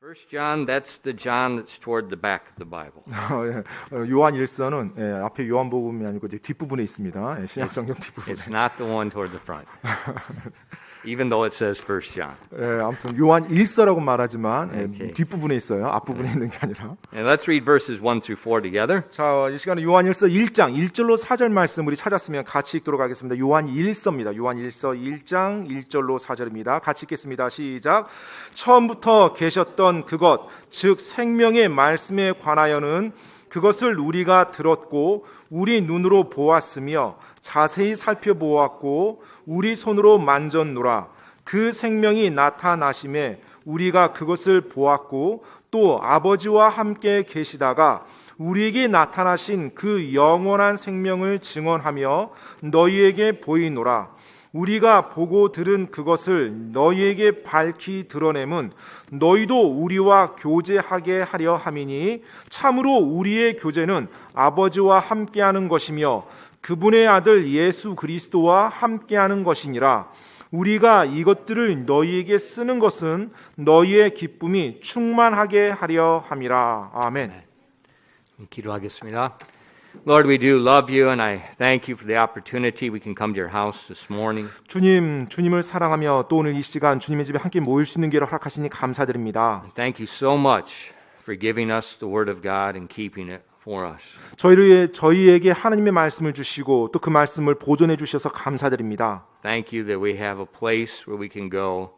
First John, that's the John that's toward the back of the Bible. 요한 1서는 앞에 요한복음이 아니고 이제 뒷부분에 있습니다. 신약 성경 뒷부분에. It's not the one toward the front. Even though it says First John. 아무튼 요한 1서라고 말하지만 Okay. 뒷부분에 있어요. 앞부분에 있는 게 아니라. And let's read verses 1 through 4 together. 자, 이 시간에 요한 1서 1장 1절로 4절 말씀 우리 찾았으면 같이 읽도록 하겠습니다. 요한 1서입니다. 요한 1서 1장 1절로 4절입니다. 같이 읽겠습니다. 시작. 처음부터 계셨던 그것, 즉 생명의 말씀에 관하여는 그것을 우리가 들었고 우리 눈으로 보았으며 자세히 살펴보았고 우리 손으로 만졌노라. 그 생명이 나타나심에 우리가 그것을 보았고 또 아버지와 함께 계시다가 우리에게 나타나신 그 영원한 생명을 증언하며 너희에게 보이노라. 우리가 보고 들은 그것을 너희에게 밝히 드러냄은 너희도 우리와 교제하게 하려 함이니 참으로 우리의 교제는 아버지와 함께하는 것이며 그분의 아들 예수 그리스도와 함께하는 것이니라. 우리가 이것들을 너희에게 쓰는 것은 너희의 기쁨이 충만하게 하려 함이라. 아멘. 기도하겠습니다. Lord, we do love you, and I thank you for the opportunity we can come to your house this morning. 주님을 사랑하며 또 오늘 이 시간 주님의 집에 함께 모일 수 있는 기회를 허락하시니 감사드립니다. Thank you so much for giving us the Word of God and keeping it for us. 저희에게 하나님의 말씀을 주시고 또 그 말씀을 보존해 주셔서 감사드립니다. Thank you that we have a place where we can go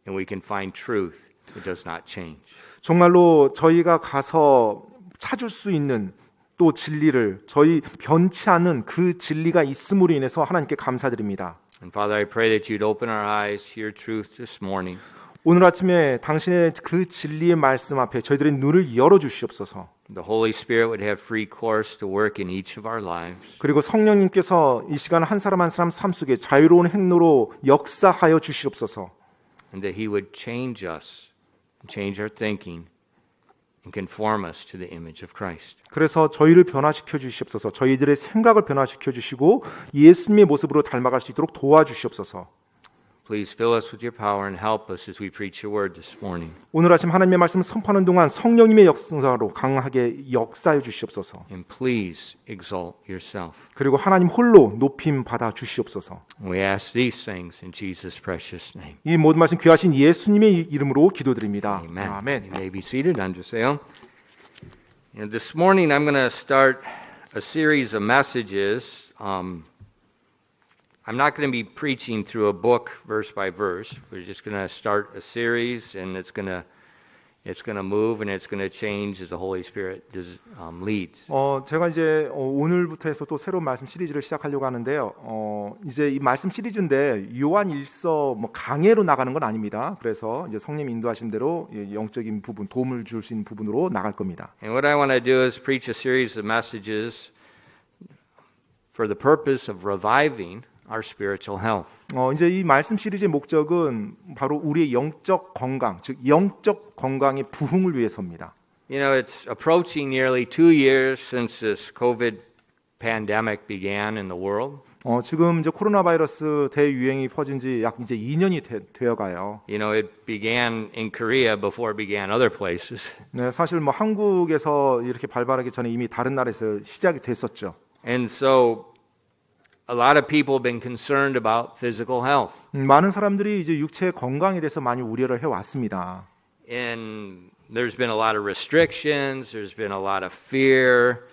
and we can find truth that does not change. 정말로 저희가 가서 찾을 수 있는 또 진리를 저희 변치 않는 그 진리가 있음으로 인해서 하나님께 감사드립니다. And Father, I pray that you'd open our eyes to your truth this morning. 오늘 아침에 당신의 그 진리의 말씀 앞에 저희들의 눈을 열어 주시옵소서. The Holy Spirit would have free course to work in each of our lives. 그리고 성령님께서 이 시간 한 사람 한 사람 삶 속에 자유로운 행로로 역사하여 주시옵소서. And that He would change us, change our thinking, and conform us to the image of Christ. 그래서 저희를 변화시켜 주시옵소서. 저희들의 생각을 변화시켜 주시고 예수님의 모습으로 닮아갈 수 있도록 도와주시옵소서. Please fill us with your power and help us as we preach your word this morning. 오늘 아침 하나님의 말씀을 선포하는 동안 성령님의 역사로 강하게 역사해 주시옵소서. And please exalt yourself. 그리고 하나님 홀로 높임 받아 주시옵소서. We ask these things in Jesus' precious name. 이 모든 말씀 귀하신 예수님의 이름으로 기도드립니다. Amen. 아멘. You may be seated. 앉으세요. And this morning I'm going to start a series of messages. I'm not going to be preaching through a book verse by verse. We're just going to start a series, and it's going to move and it's going to change as the Holy Spirit leads. 제가 이제 오늘부터 해서 또 새로운 말씀 시리즈를 시작하려고 하는데요. 이제 이 말씀 시리즈인데 요한 1서 뭐 강해로 나가는 건 아닙니다. 그래서 이제 성령 인도하신 대로 영적인 부분, 도움을 줄 수 있는 부분으로 나갈 겁니다. And what I want to do is preach a series of messages for the purpose of reviving our spiritual health. 이제 이 말씀 시리즈의 목적은 바로 우리의 영적 건강, 즉 영적 건강의 부흥을 위해서입니다. You know, it's approaching nearly 2 years since this COVID pandemic began in the world. 지금 이제 코로나 바이러스 대유행이 퍼진 지 약 이제 2년이 되어 가요. You know, it began in Korea before it began other places. 네, 사실 뭐 한국에서 이렇게 발발하기 전에 이미 다른 나라에서 시작이 됐었죠. And so a lot of people have been concerned about physical health. 많은 사람들이 이제 육체 건강에 대해서 많이 우려를 해 왔습니다. And there's been a lot of restrictions, there's been a lot of fear.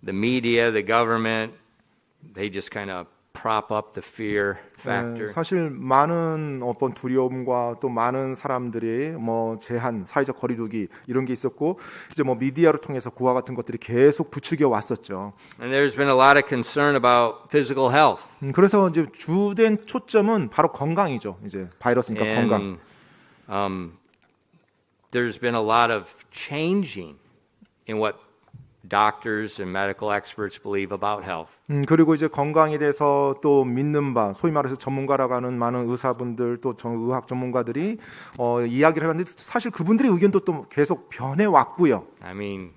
The media, the government, they just kind of prop up the fear factor. 사실 많은 어떤 두려움과 또 많은 사람들이 뭐 제한, 사회적 거리두기 이런 게 있었고 이제 뭐 미디어를 통해서 그와 같은 것들이 계속 부추겨 왔었죠. And there's been a lot of concern about physical health. 그래서 이제 주된 초점은 바로 건강이죠. 이제 바이러스니까 건강. There's been a lot of changing in what doctors and medical experts believe about health. 그리고 이제 건강에 대해서 또 믿는 바, 소위 말해서 전문가라고 하는 많은 의사분들 또 의학 전문가들이 이야기를 하는데 사실 그분들의 의견도 또 계속 변해 왔고요. I mean,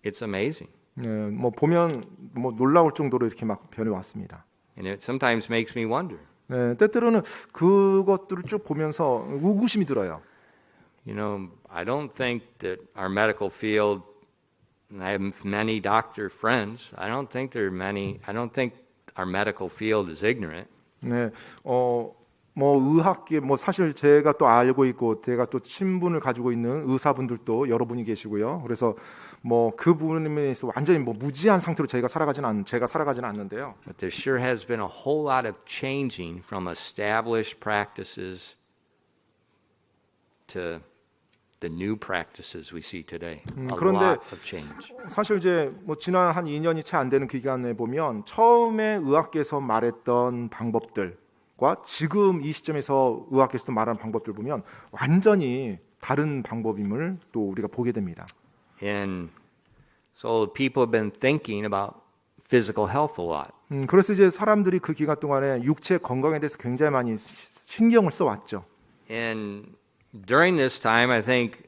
it's amazing. 네, 뭐 보면 뭐 놀라울 정도로 이렇게 막 변해 왔습니다. And it sometimes makes me wonder. 네, 때때로는 그것들을 쭉 보면서 의구심이 들어요. You know, I don't think that our medical field, and I have many doctor friends, I don't think our medical field is ignorant. 네, 뭐 의학계 뭐 사실 제가 또 알고 있고 제가 또 친분을 가지고 있는 의사분들도 여러분이 계시고요. 그래서 뭐 그 부분에 대해서 완전히 뭐 무지한 상태로 제가 살아가지는 않는데요. But there sure has been a whole lot of changing from established practices to the new practices we see today. A 그런데 lot of change. 사실 이제 뭐 지난 한 2년이 채 안 되는 기간에 보면 처음에 의학계에서 말했던 방법들과 지금 이 시점에서 의학계에서도 말하는 방법들 보면 완전히 다른 방법임을 또 우리가 보게 됩니다. And so people have been thinking about physical health a lot. 그래서 이제 사람들이 그 기간 동안에 육체 건강에 대해서 굉장히 많이 신경을 써왔죠. And during this time, I think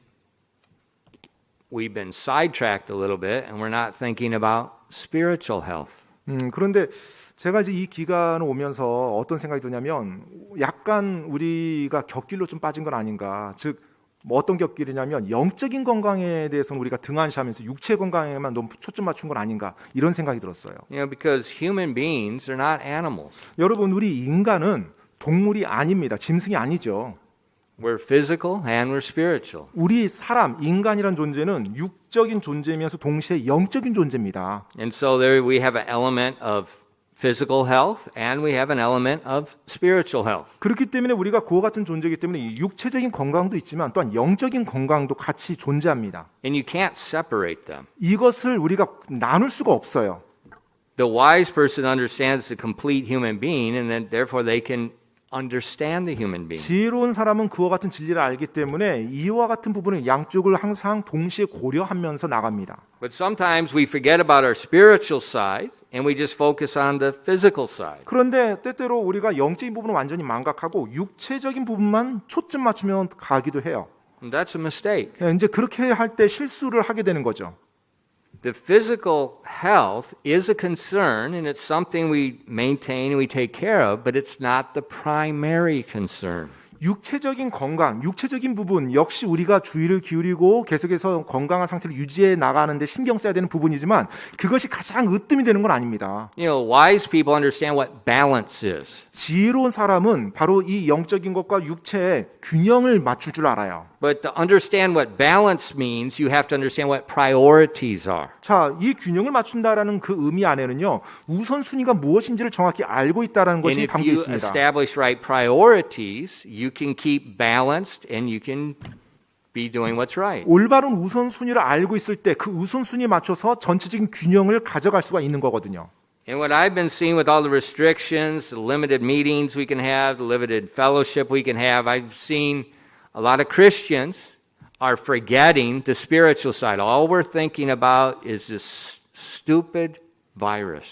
we've been sidetracked a little bit and we're not thinking about spiritual health. 그런데 제가 이제 이 기간을 오면서 어떤 생각이 드냐면 약간 우리가 격길로 좀 빠진 건 아닌가. 즉, 뭐 어떤 격길이냐면 영적인 건강에 대해서는 우리가 등한시하면서 육체 건강에만 너무 초점 맞춘 건 아닌가. 이런 생각이 들었어요. You know, because human beings are not animals. 여러분, 우리 인간은 동물이 아닙니다. 짐승이 아니죠. We're physical and we're spiritual. 우리 사람, 인간이란 존재는 육적인 존재이면서 동시에 영적인 존재입니다. And so there we have an element of physical health and we have an element of spiritual health. 그렇기 때문에 우리가 그와 같은 존재이기 때문에 이 육체적인 건강도 있지만 또한 영적인 건강도 같이 존재합니다. And you can't separate them. 이것을 우리가 나눌 수가 없어요. The wise person understands the complete human being and then therefore they can understand the human being. 지혜로운 사람은 그와 같은 진리를 알기 때문에 이와 같은 부분을 양쪽을 항상 동시에 고려하면서 나갑니다. But sometimes we forget about our spiritual side and we just focus on the physical side. 그런데 때때로 우리가 영적인 부분을 완전히 망각하고 육체적인 부분만 초점 맞추면 가기도 해요. And that's a mistake. 이제 그렇게 할 때 실수를 하게 되는 거죠. The physical health is a concern and it's something we maintain and we take care of, but it's not the primary concern. 육체적인 건강, 육체적인 부분 역시 우리가 주의를 기울이고 계속해서 건강한 상태를 유지해 나가는데 신경 써야 되는 부분이지만 그것이 가장 으뜸이 되는 건 아닙니다. You know, wise people understand what balance is. 지혜로운 사람은 바로 이 영적인 것과 육체의 균형을 맞출 줄 알아요. But to understand what balance means, you have to understand what priorities are. 자, 이 균형을 맞춘다라는 그 의미 안에는요, 우선순위가 무엇인지를 정확히 알고 있다는 And 것이 if 담겨 you 있습니다. establish right priorities, you can keep balanced and you can be doing what's right. 올바른 우선순위를 알고 있을 때 그 우선순위에 맞춰서 전체적인 균형을 가져갈 수가 있는 거거든요. And what I've been seeing with all the restrictions, the limited meetings we can have, the limited fellowship we can have, I've seen a lot of Christians are forgetting the spiritual side. All we're thinking about is this stupid virus.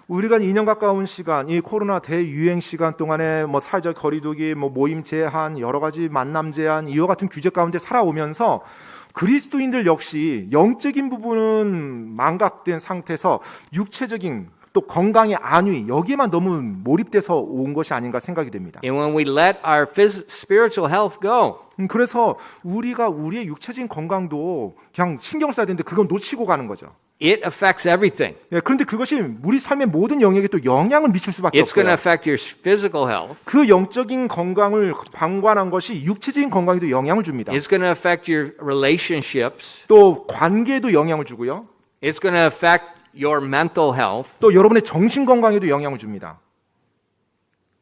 우리가 2년 가까운 시간, 이 코로나 대유행 시간 동안에 뭐 사회적 거리두기, 뭐 모임 제한, 여러 가지 만남 제한, 이와 같은 규제 가운데 살아오면서 그리스도인들 역시 영적인 부분은 망각된 상태에서 육체적인 또 건강의 안위 여기에만 너무 몰입돼서 온 것이 아닌가 생각이 됩니다. And when we let our spiritual health go, 그래서 우리가 우리의 육체적인 건강도 그냥 신경 써야 되는데 그건 놓치고 가는 거죠. it affects everything. 예, 그런데 그것이 우리 삶의 모든 영역에 또 영향을 미칠 수밖에 It's going to 없어요. affect your physical health. 그 영적인 건강을 방관한 것이 육체적인 건강에도 영향을 줍니다. It's going to affect your relationships. 또 관계에도 영향을 주고요. It's going to affect your mental health. 또 여러분의 정신 건강에도 영향을 줍니다.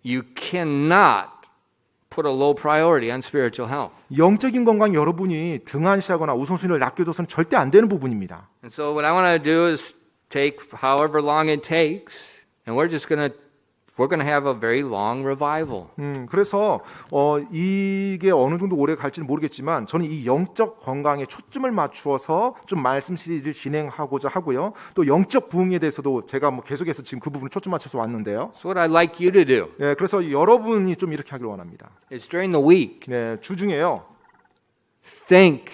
You cannot put a low priority on spiritual health. 영적인 건강 여러분이 등한시하거나 우선순위를 낮겨둬서는 절대 안 되는 부분입니다. And so what I want to do is take however long it takes, and we're going to have a very long revival. 그래서 이게 어느 정도 오래 갈지는 모르겠지만 저는 이 영적 건강에 초점을 맞추어서 좀 말씀 시리즈를 진행하고자 하고요. 또 영적 부흥에 대해서도 제가 뭐 계속해서 지금 그 부분을 초점 맞춰서 왔는데요. So what I'd like you to do 네, 그래서 여러분이 좀 이렇게 하길 원합니다. is during the week, 네, 주중에요. think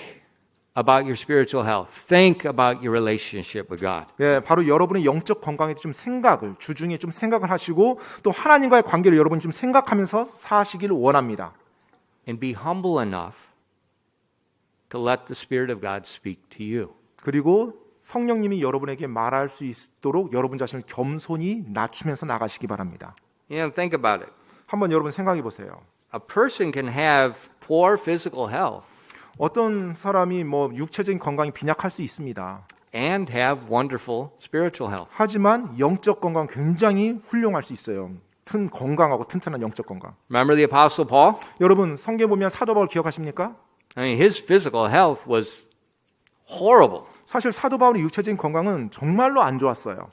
about your spiritual health. Think about your relationship with God. 네, 바로 여러분의 영적 건강에 좀 생각을 주중에 좀 생각을 하시고 또 하나님과의 관계를 여러분이 좀 생각하면서 사시기를 원합니다. And be humble enough to let the Spirit of God speak to you. 그리고 성령님이 여러분에게 말할 수 있도록 여러분 자신을 겸손히 낮추면서 나가시기 바랍니다. You know, think about it. 한번 여러분 생각해 보세요. A person can have poor physical health 어떤 사람이 뭐 육체적인 건강이 빈약할 수 있습니다. and have wonderful spiritual health. 하지만 영적 건강 굉장히 훌륭할 수 있어요. 건강하고 튼튼한 영적 건강. Remember the Apostle Paul? 여러분 성경 보면 사도 바울 기억하십니까? I mean, his physical health was horrible. 사실 사도 바울의 육체적인 건강은 정말로 안 좋았어요.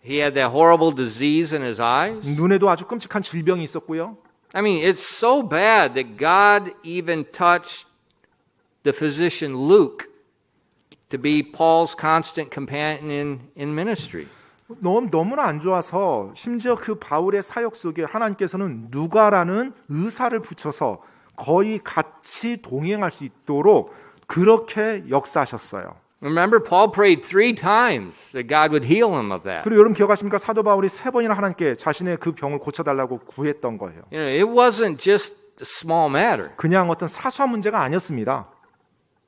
He had that horrible disease in his eyes. 눈에도 아주 끔찍한 질병이 있었고요. I mean, it's so bad that God even touched the physician Luke to be Paul's constant companion in ministry. 너무나 안 좋아서 심지어 그 바울의 사역 속에 하나님께서는 누가라는 의사를 붙여서 거의 같이 동행할 수 있도록 그렇게 역사하셨어요. Remember, Paul prayed 3 times that God would heal him of that. 그리고 여러분 기억하십니까? 사도 바울이 3번이나 하나님께 자신의 그 병을 고쳐달라고 구했던 거예요. You know, it wasn't just a small matter, 그냥 어떤 사소한 문제가 아니었습니다.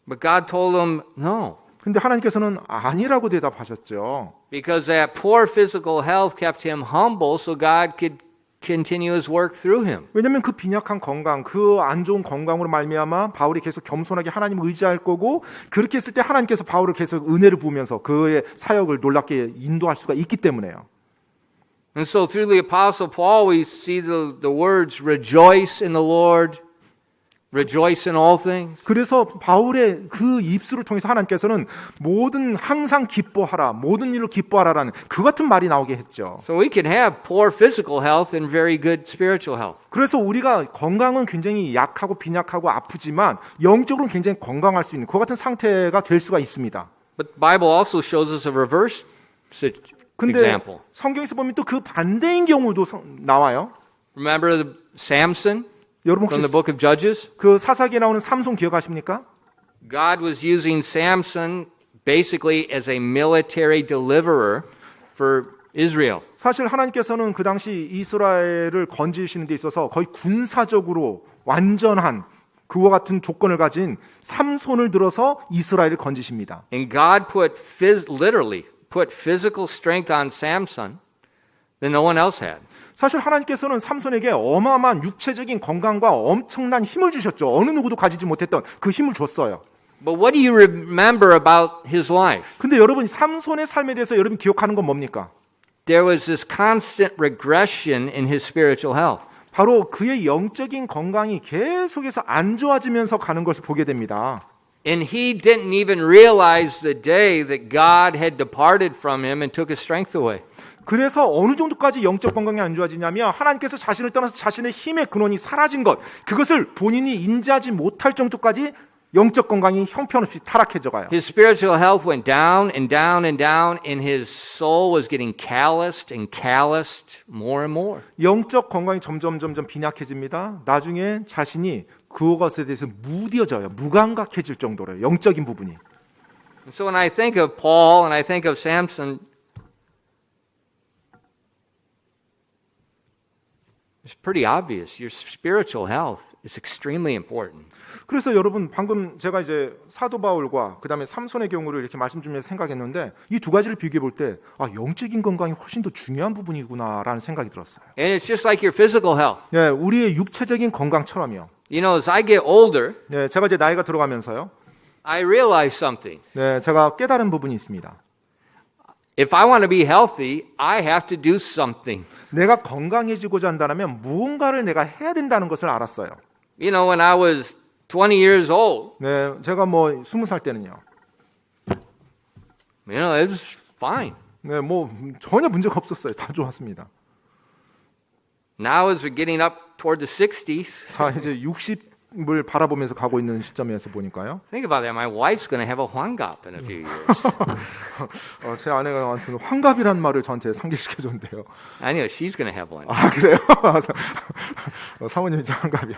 but God told him no, 근데 하나님께서는 아니라고 대답하셨죠. because that poor physical health kept him humble so God could continue his work through him. 왜냐하면 그 빈약한 건강, 그 안 좋은 건강으로 말미암아 바울이 계속 겸손하게 하나님을 의지할 거고 그렇게 했을 때 하나님께서 바울을 계속 은혜를 부으면서 그의 사역을 놀랍게 인도할 수가 있기 때문에요. And so through the Apostle Paul, we see the words rejoice in the Lord, rejoice in all things. 그래서 바울의 그 입술을 통해서 하나님께서는 모든 항상 기뻐하라, 모든 일로 기뻐하라라는 그 같은 말이 나오게 했죠. So we can have poor physical health and very good spiritual health. 그래서 우리가 건강은 굉장히 약하고 빈약하고 아프지만 영적으로는 굉장히 건강할 수 있는 그 같은 상태가 될 수가 있습니다. But the Bible also shows us a reverse 근데 example. 성경에서 보면 또 그 반대인 경우도 나와요. Remember Samson 여러분 from 혹시 the book of Judges? 그 사사기에 나오는 삼손 기억하십니까? God was using Samson basically as a military deliverer for Israel. 사실 하나님께서는 그 당시 이스라엘을 건지시는 데 있어서 거의 군사적으로 완전한 그와 같은 조건을 가진 삼손을 들어서 이스라엘을 건지십니다. And God literally put physical strength on Samson that no one else had. 사실 하나님께서는 삼손에게 어마어마한 육체적인 건강과 엄청난 힘을 주셨죠. 어느 누구도 가지지 못했던 그 힘을 줬어요. But what do you remember about his life? 근데 여러분 삼손의 삶에 대해서 여러분 기억하는 건 뭡니까? There was this constant regression in his spiritual health. 바로 그의 영적인 건강이 계속해서 안 좋아지면서 가는 것을 보게 됩니다. And he didn't even realize the day that God had departed from him and took his strength away. 그래서 어느 정도까지 영적 건강이 안 좋아지냐면 하나님께서 자신을 떠나서 자신의 힘의 근원이 사라진 것, 그것을 본인이 인지하지 못할 정도까지 영적 건강이 형편없이 타락해져 가요. His spiritual health went down and down and down, and his soul was getting calloused and calloused more and more. 영적 건강이 점점 빈약해집니다. 나중에 자신이 그것에 대해서 무뎌져요. 무감각해질 정도로요. 영적인 부분이. So when I think of Paul and I think of Samson, it's pretty obvious. Your spiritual health is extremely important. 그래서 여러분 방금 제가 이제 사도 바울과 그다음에 삼손의 경우를 이렇게 말씀 주면서 생각했는데 이 두 가지를 비교해 볼 때 영적인 건강이 훨씬 더 중요한 부분이구나라는 생각이 들었어요. And it's just like your physical health. 네, 우리의 육체적인 건강처럼요. You know, as I get older, 네, 제가 이제 나이가 들어가면서요. I realize something. 네, 제가 깨달은 부분이 있습니다. If I want to be healthy, I have to do something. 내가 건강해지고자 한다면 무언가를 내가 해야 된다는 것을 알았어요. You know, when I was 20 years old, 네, 제가 뭐 20살 때는요. you know, it was fine. 네, 뭐 전혀 문제가 없었어요. 다 좋았습니다. Now as we're getting up toward the 60s, 자, 이제 60을 바라보면서 가고 있는 시점에서 보니까요. think about that. My wife's going to have a 환갑 in a few years. 제 아내가 아무튼 환갑이란 말을 저한테 상기시켜 줬는데요. I know she's going to have one. 아, 그래요? 사모님이 환갑이요.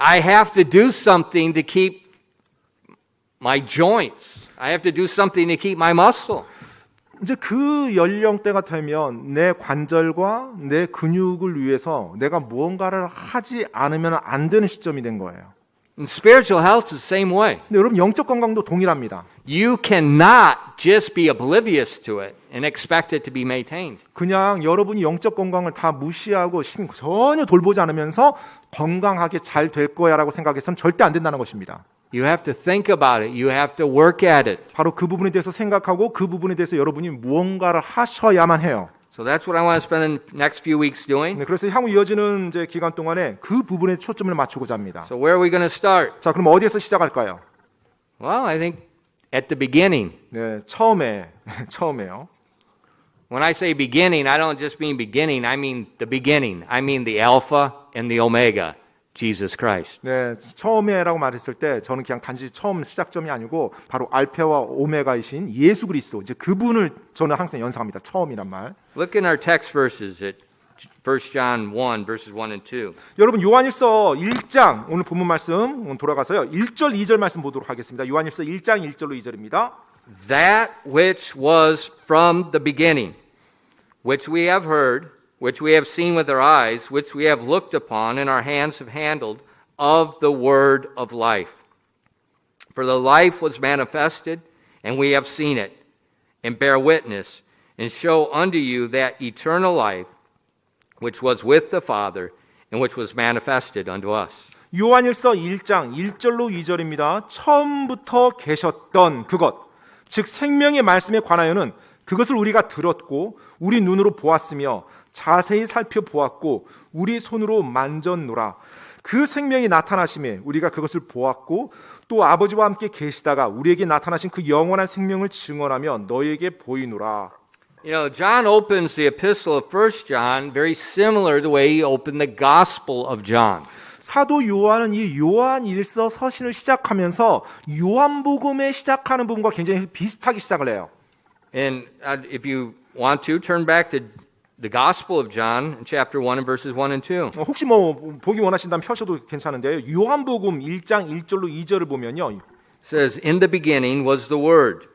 I have to do something to keep my joints. I have to do something to keep my muscle. 이제 그 연령대가 되면 내 관절과 내 근육을 위해서 내가 무언가를 하지 않으면 안 되는 시점이 된 거예요. And spiritual health is the same way. 근데 여러분 영적 건강도 동일합니다. You cannot just be oblivious to it and expect it to be maintained. 그냥 여러분이 영적 건강을 다 무시하고 전혀 돌보지 않으면서 건강하게 잘 될 거야라고 생각해서는 절대 안 된다는 것입니다. You have to think about it. You have to work at it. 바로 그 부분에 대해서 생각하고 그 부분에 대해서 여러분이 무언가를 하셔야만 해요. So that's what I want to spend the next few weeks doing. 네, 그래서 향후 이어지는 이제 기간 동안에 그 부분에 초점을 맞추고자 합니다. So where are we going to start? 자, 그럼 어디에서 시작할까요? Well, I think at the beginning. 네, 처음에요. When I say beginning, I don't just mean beginning. I mean the beginning. I mean the Alpha and the Omega, Jesus Christ. 네, 처음에라고 말했을 때 저는 그냥 단지 처음 시작점이 아니고 바로 알파와 오메가이신 예수 그리스도 이제 그분을 저는 항상 연상합니다. 처음이란 말. Look in our text verses at 1 John 1, verses 1 and 2. 여러분 요한일서 1장 오늘 본문 말씀 돌아가서요. 1절 2절 말씀 보도록 하겠습니다. 요한일서 1장 1절로 2절입니다. That which was from the beginning, which we have heard, which we have seen with our eyes, which we have looked upon and our hands have handled, of the word of life. For the life was manifested, and we have seen it, and bear witness, and show unto you that eternal life, which was with the Father, and which was manifested unto us. 요한일서 1장 1절로 2절입니다. 처음부터 계셨던 그것, 즉 생명의 말씀에 관하여는 그것을 우리가 들었고 우리 눈으로 보았으며 자세히 살펴보았고 우리 손으로 만졌노라. 그 생명이 나타나심에 우리가 그것을 보았고 또 아버지와 함께 계시다가 우리에게 나타나신 그 영원한 생명을 증언하며 너희에게 보이노라. You know, John opens the epistle of 1 John very similar to the way he opened the Gospel of John. 사도 요한은 이 요한일서 서신을 시작하면서 요한복음에 시작하는 부분과 굉장히 비슷하게 시작을 해요. And if you want to, turn back to the Gospel of John, chapter 1 and verses 1 and 2. 혹시 뭐 보기 원하신다면 펴셔도 괜찮은데요. 요한복음 1장 1절로 2절을 보면요. It says, In the beginning was the Word,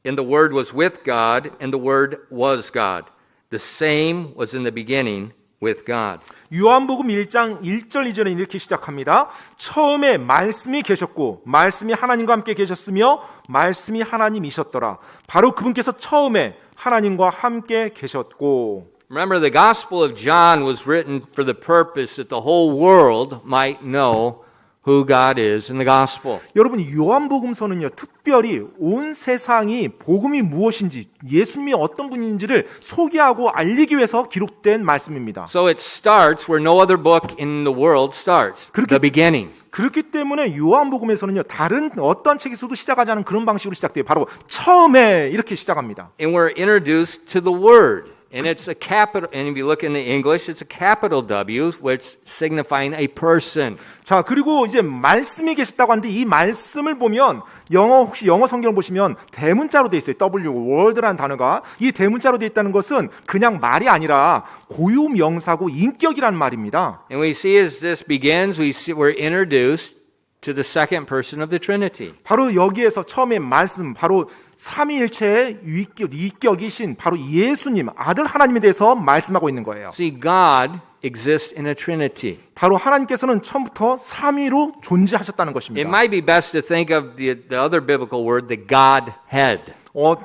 and the Word was with God, and the Word was God. The same was in the beginning with God. 요한복음 1장 1절 2절에 이렇게 시작합니다. 처음에 말씀이 계셨고 말씀이 하나님과 함께 계셨으며 말씀이 하나님이셨더라. 바로 그분께서 처음에 하나님과 함께 계셨고. Remember, the Gospel of John was written for the purpose that the whole world might know who God is in the Gospel. 여러분 요한복음서는요. 특별히 온 세상이 복음이 무엇인지 예수님이 어떤 분인지를 소개하고 알리기 위해서 기록된 말씀입니다. So it starts where no other book in the world starts, the beginning. 그렇기 때문에 요한복음에서는요. 다른 어떤 책에서도 시작하지 않은 그런 방식으로 시작돼요. 바로 처음에 이렇게 시작합니다. And we're introduced to the Word. And it's a capital, and if you look in the English, it's a capital W, which signifying a person. 자, 그리고 이제 말씀이 계셨다고 하는데 이 말씀을 보면 혹시 영어 성경을 보시면 대문자로 돼 있어요. W, word라는 단어가. 이 대문자로 돼 있다는 것은 그냥 말이 아니라 고유 명사고 인격이라는 말입니다. And we see as this begins, we're introduced to the second person of the Trinity. 바로 여기에서 처음에 말씀, 바로 삼위일체의 위격이신 바로 예수님, 아들 하나님에 대해서 말씀하고 있는 거예요. See, God exists in a Trinity. 바로 하나님께서는 처음부터 삼위로 존재하셨다는 것입니다. It might be best to think of the other biblical word, the Godhead.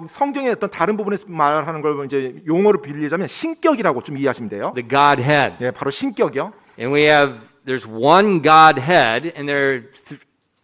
성경의 어떤 다른 부분에서 말하는 걸 이제 용어로 빌리자면 신격이라고 좀 이해하시면 돼요. The Godhead. 네, 바로 신격이요. And there's one Godhead, and they're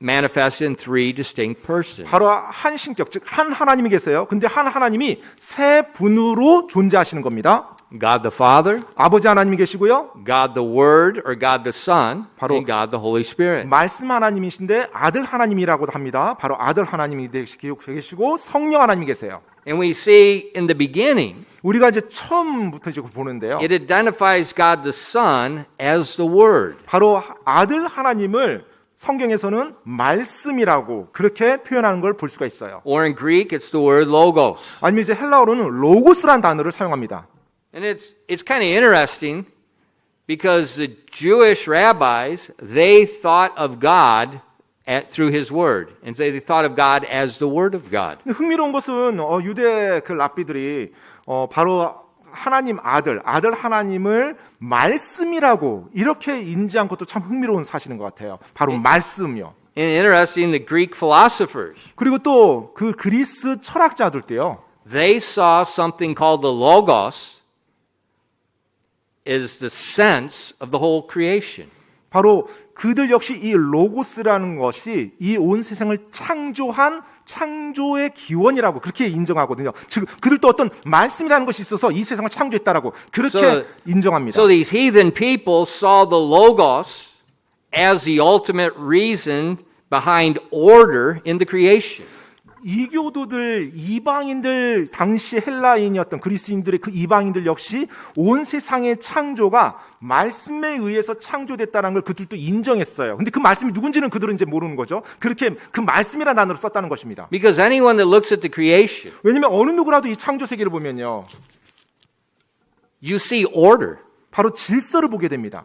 manifested in three distinct persons. 바로 한 신격, 즉 한 하나님이 계세요. 근데 한 하나님이 세 분으로 존재하시는 겁니다. God the Father, 아버지 하나님이 계시고요. God the Word or God the Son, 바로 and God the Holy Spirit. 말씀 하나님이신데 아들 하나님이라고도 합니다. 바로 아들 하나님이 계시고 성령 하나님이 계세요. And we see in the beginning, 우리가 이제 처음부터 이제 보는데요. it identifies God the Son as the Word. 바로 아들 하나님을 성경에서는 말씀이라고 그렇게 표현하는 걸 볼 수가 있어요. Or in Greek, it's the word logos. 아니면 이제 헬라어로는 로고스라는 단어를 사용합니다. And it's kind of interesting because the Jewish rabbis, they thought of God through His Word. And they thought of God as the Word of God. 흥미로운 것은 유대 그 랍비들이 바로 하나님 아들 하나님을 말씀이라고 이렇게 인지한 것도 참 흥미로운 사실인 것 같아요. 바로 말씀이요. And interesting, the Greek philosophers, 그리고 또 그 그리스 철학자들도요. they saw something called the logos is the sense of the whole creation. 바로 그들 역시 이 로고스라는 것이 이 온 세상을 창조한 창조의 기원이라고 그렇게 인정하거든요. 즉 그들도 어떤 말씀이라는 것이 있어서 이 세상을 창조했다라고 그렇게 인정합니다. So these heathen people saw the logos as the ultimate reason behind order in the creation. 이교도들, 이방인들, 당시 헬라인이었던 그리스인들의 그 이방인들 역시 온 세상의 창조가 말씀에 의해서 창조됐다는 걸 그들도 인정했어요. 근데 그 말씀이 누군지는 그들은 이제 모르는 거죠. 그렇게 그 말씀이라는 단어를 썼다는 것입니다. Because anyone that looks at the creation, 왜냐면 어느 누구라도 이 창조 세계를 보면요. you see order. 바로 질서를 보게 됩니다.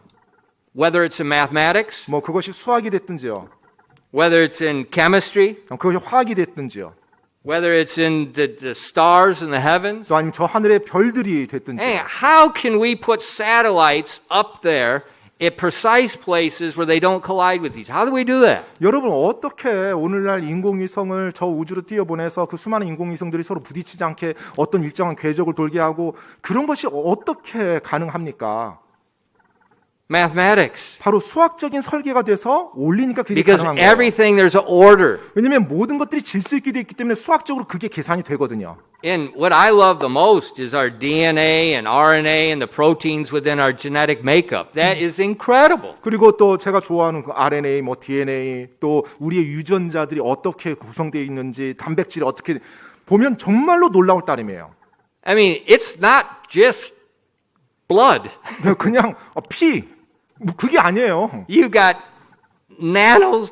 Whether it's in mathematics, 뭐 그것이 수학이 됐든지요. whether it's in chemistry, 그것이 화학이 됐든지요. whether it's in the stars in the heavens. 또 아니면 저 하늘의 별들이 Hey, 됐든지요. how can we put satellites up there at precise places where they don't collide with each other? How do we do that? 여러분 어떻게 오늘날 인공위성을 저 우주로 띄워보내서 그 수많은 인공위성들이 서로 부딪히지 않게 어떤 일정한 궤적을 돌게 하고 그런 것이 어떻게 가능합니까? Mathematics. 바로 수학적인 설계가 돼서 올리니까 그게 Because 가능한 거예요. everything there's an order. 왜냐하면 모든 것들이 질서 있게 되어 있기 때문에 수학적으로 그게 계산이 되거든요. And what I love the most is our DNA and RNA and the proteins within our genetic makeup. That is incredible. 그리고 또 제가 좋아하는 그 RNA, 뭐 DNA, 또 우리의 유전자들이 어떻게 구성되어 있는지, 단백질이 어떻게 보면 정말로 놀라울 따름이에요. I mean, it's not just blood. 그냥 피, 뭐 그게 아니에요. You got nano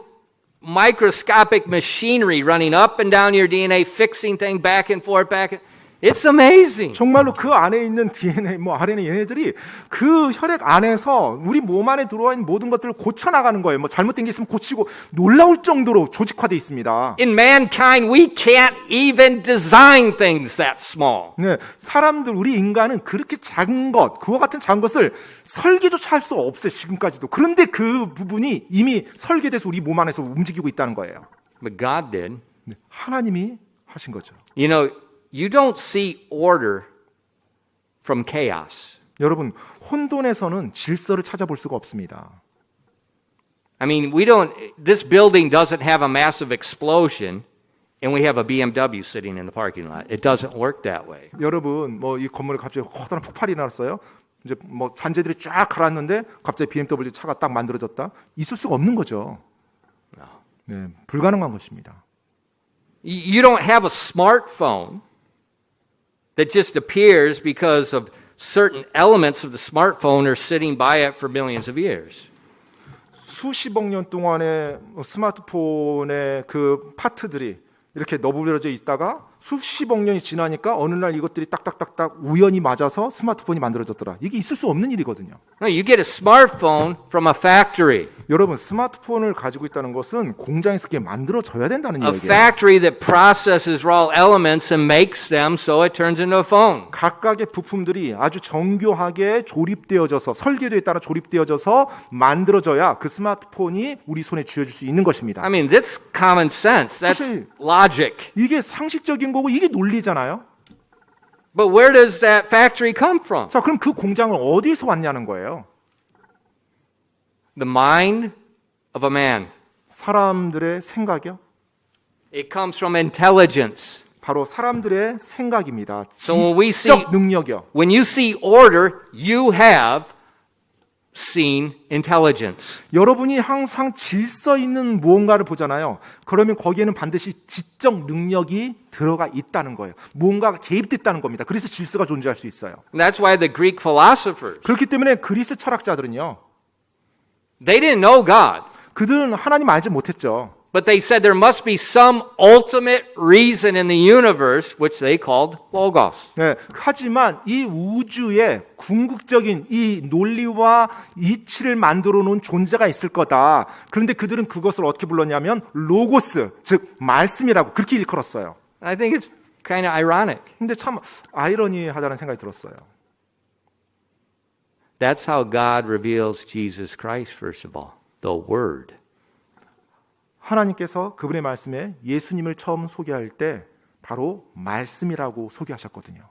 microscopic machinery running up and down your DNA, fixing things back and forth, It's amazing. 정말로 그 안에 있는 DNA, 뭐 RNA 얘네들이 그 혈액 안에서 우리 몸 안에 들어와 있는 모든 것들을 고쳐나가는 거예요. 뭐 잘못된 게 있으면 고치고 놀라울 정도로 조직화되어 있습니다. In mankind, we can't even design things that small. 네, 사람들, 우리 인간은 그렇게 작은 것, 그와 같은 작은 것을 설계조차 할 수 없어요, 지금까지도. 그런데 그 부분이 이미 설계돼서 우리 몸 안에서 움직이고 있다는 거예요. But God did. 네, 하나님이 하신 거죠. You know, you don't see order from chaos. 여러분, 혼돈에서는 질서를 찾아볼 수가 없습니다. I mean, this building doesn't have a massive explosion and we have a BMW sitting in the parking lot. It doesn't work that way. 여러분, 뭐 이 건물에 갑자기 커다란 폭발이 났어요. 이제 뭐 잔재들이 쫙 갈았는데 갑자기 BMW 차가 딱 만들어졌다. 있을 수가 없는 거죠. 네, 불가능한 것입니다. You don't have a smartphone that just appears because of certain elements of the smartphone are sitting by it for millions of years. 수십억 년 동안의 스마트폰의 그 파트들이 이렇게 너부러져 있다가 수십억 년이 지나니까 어느 날 이것들이 딱딱딱딱 우연히 맞아서 스마트폰이 만들어졌더라. 이게 있을 수 없는 일이거든요. No, you get a smartphone from a factory. 여러분, 스마트폰을 가지고 있다는 것은 공장에서 그게 만들어져야 된다는 A 얘기예요. factory that processes raw elements and makes them so it turns into a phone. 각각의 부품들이 아주 정교하게 조립되어져서 설계도에 따라 조립되어져서 만들어져야 그 스마트폰이 우리 손에 쥐어질 수 있는 것입니다. I mean, that's common sense. That's 사실- logic. 이게 상식적인 거고 이게 논리잖아요. But where does that factory come from? 자, 그럼 그 공장은 어디서 왔냐는 거예요. The mind of a man. 사람들의 생각이요. It comes from intelligence. 바로 사람들의 생각입니다. So when we see- 지적 능력이요. When you see order, you have seen intelligence. 여러분이 항상 질서 있는 무언가를 보잖아요. 그러면 거기에는 반드시 지적 능력이 들어가 있다는 거예요. 무언가가 개입됐다는 겁니다. 그래서 질서가 존재할 수 있어요. And that's why the Greek philosophers, 그렇기 때문에 그리스 철학자들은요. they didn't know God, 그들은 하나님 알지 못했죠. but they said there must be some ultimate reason in the universe, which they called logos. 네, 하지만 이 우주에 궁극적인 이 논리와 이치를 만들어 놓은 존재가 있을 거다. 그런데 그들은 그것을 어떻게 불렀냐면 로고스, 즉 말씀이라고 그렇게 일컬었어요. I think it's kind of ironic. 근데 참 아이러니하다는 생각이 들었어요. That's how God reveals Jesus Christ, first of all, the Word. 하나님께서 그분의 말씀에 예수님을 처음 소개할 때 바로 말씀이라고 소개하셨거든요.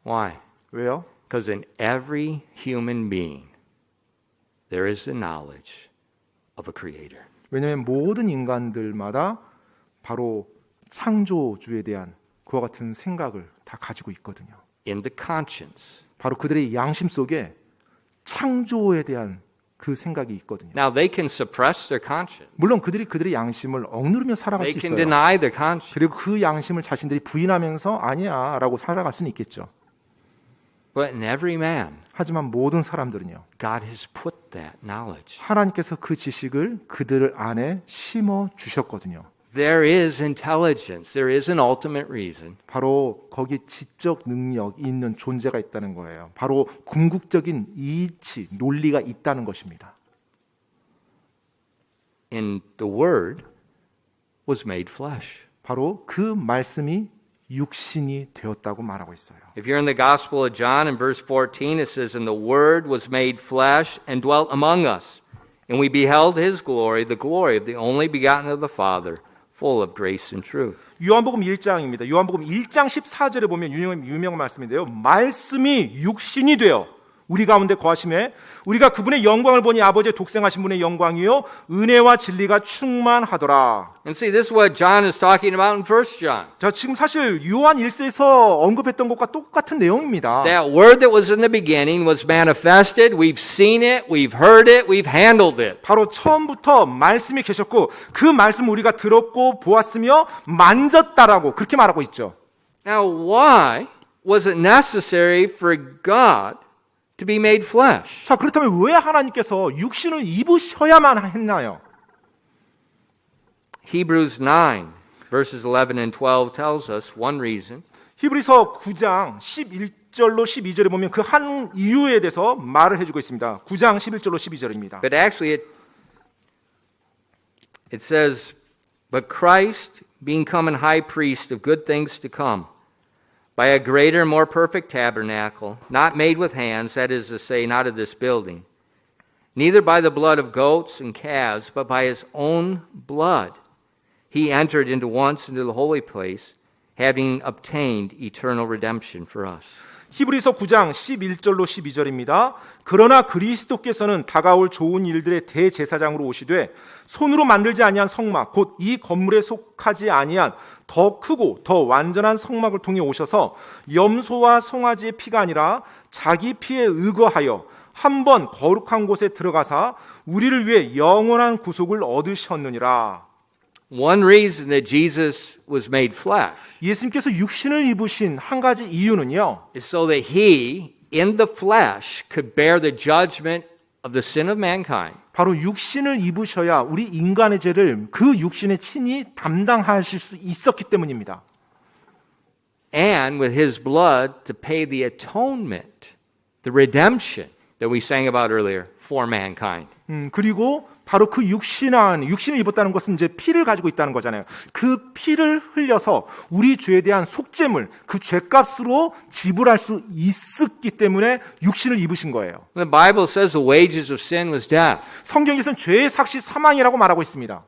Why? 왜요? Because in every human being, there is the knowledge of a creator. 왜냐하면 모든 인간들마다 바로 창조주에 대한 그와 같은 생각을 다 가지고 있거든요. In the conscience. 바로 그들의 양심 속에 창조에 대한 그 생각이 있거든요. Now they can suppress their conscience. 물론 그들이 그들의 양심을 억누르며 살아갈 They 수 can 있어요. deny their conscience. 그리고 그 양심을 자신들이 부인하면서 아니야 라고 살아갈 수는 있겠죠. But in every man, 하지만 모든 사람들은요. God has put that knowledge. 하나님께서 그 지식을 그들 안에 심어 주셨거든요. There is intelligence. There is an ultimate reason. 바로 거기 지적 능력이 있는 존재가 있다는 거예요. 바로 궁극적인 이치, 논리가 있다는 것입니다. And the Word was made flesh. 바로 그 말씀이 육신이 되었다고 말하고 있어요. If you're in the Gospel of John in verse 14, it says, And the Word was made flesh and dwelt among us. And we beheld His glory, the glory of the only begotten of the Father, full of grace and truth. 요한복음 1장입니다. 요한복음 1장 14절에 보면 유명한 말씀인데요. 말씀이 육신이 되어 우리 가운데 거하심에 우리가 그분의 영광을 보니 아버지의 독생하신 분의 영광이요 은혜와 진리가 충만하더라. And see, this is what John is talking about in 1 John. 자, 지금 사실 요한 1서에서 언급했던 것과 똑같은 내용입니다. That Word that was in the beginning was manifested. We've seen it, we've heard it, we've handled it. 바로 처음부터 말씀이 계셨고 그 말씀 우리가 들었고 보았으며 만졌다라고 그렇게 말하고 있죠. Now, why was it necessary for God to be made flesh? 자, 그렇다면 왜 하나님께서 육신을 입으셔야만 했나요? Hebrews 9, verses 11 and 12 tells us one reason. 히브리서 9장 11절로 12절에 보면 그 한 이유에 대해서 말을 해주고 있습니다. 9장 11절로 12절입니다. But actually it says, But Christ, being come an high priest of good things to come, by a greater, more perfect tabernacle, not made with hands, that is to say, not of this building, neither by the blood of goats and calves, but by his own blood, he entered once into the holy place, having obtained eternal redemption for us. 히브리서 9장 11절로 12절입니다. 그러나 그리스도께서는 다가올 좋은 일들의 대제사장으로 오시되 손으로 만들지 아니한 성막 곧 이 건물에 속하지 아니한 더 크고 더 완전한 성막을 통해 오셔서 염소와 송아지의 피가 아니라 자기 피에 의거하여 한 번 거룩한 곳에 들어가사 우리를 위해 영원한 구속을 얻으셨느니라. One reason that Jesus was made flesh 예수님께서 육신을 입으신 한 가지 이유는요. is so that he, in the flesh, could bear the judgment of the sin of mankind. 바로 육신을 입으셔야 우리 인간의 죄를 그 육신의 친히 담당하실 수 있었기 때문입니다. And with his blood to pay the atonement, the redemption that we sang about earlier for mankind. 그리고 바로 그 육신을 입었다는 것은 이제 피를 가지고 있다는 거잖아요. 그 피를 흘려서 우리 죄에 대한 속죄물, 그 죄값으로 지불할 수 있었기 때문에 육신을 입으신 거예요. The Bible says the wages of sin was death. 성경에서는 죄의 삭시 사망이라고 말하고 있습니다.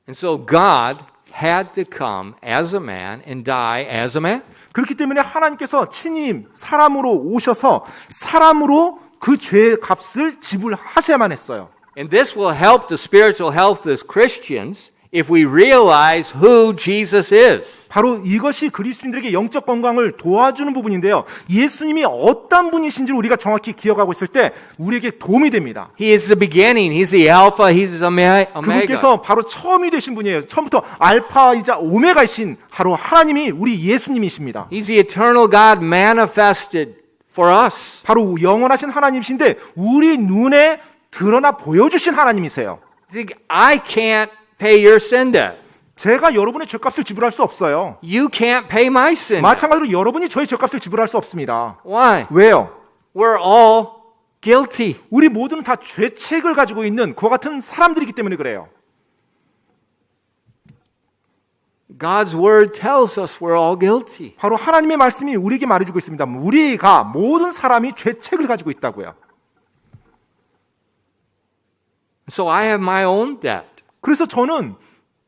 And so God had to come as a man and die as a man. 그렇기 때문에 하나님께서 친히 사람으로 오셔서 사람으로 그 죄의 값을 지불하셔야만 했어요. And this will help the spiritual health as Christians if we realize who Jesus is. 바로 이것이 그리스도인들에게 영적 건강을 도와주는 부분인데요. 예수님이 어떤 분이신지를 우리가 정확히 기억하고 있을 때 우리에게 도움이 됩니다. He is the beginning. He's the Alpha. He's the Omega. 그분께서 바로 처음이 되신 분이에요. 처음부터 알파이자 오메가이신 바로 하나님이 우리 예수님이십니다. He's the eternal God manifested for us. 바로 영원하신 하나님이신데 우리 눈에 드러나 보여주신 하나님이세요. See, I can't pay your sin debt. 제가 여러분의 죄값을 지불할 수 없어요. You can't pay my sin debt. 마찬가지로 여러분이 저의 죄값을 지불할 수 없습니다. Why? 왜요? We're all guilty. 우리 모두는 다 죄책을 가지고 있는 그와 같은 사람들이기 때문에 그래요. God's word tells us we're all guilty. 바로 하나님의 말씀이 우리에게 말해주고 있습니다. 우리가 모든 사람이 죄책을 가지고 있다고요. So I have my own debt. 그래서 저는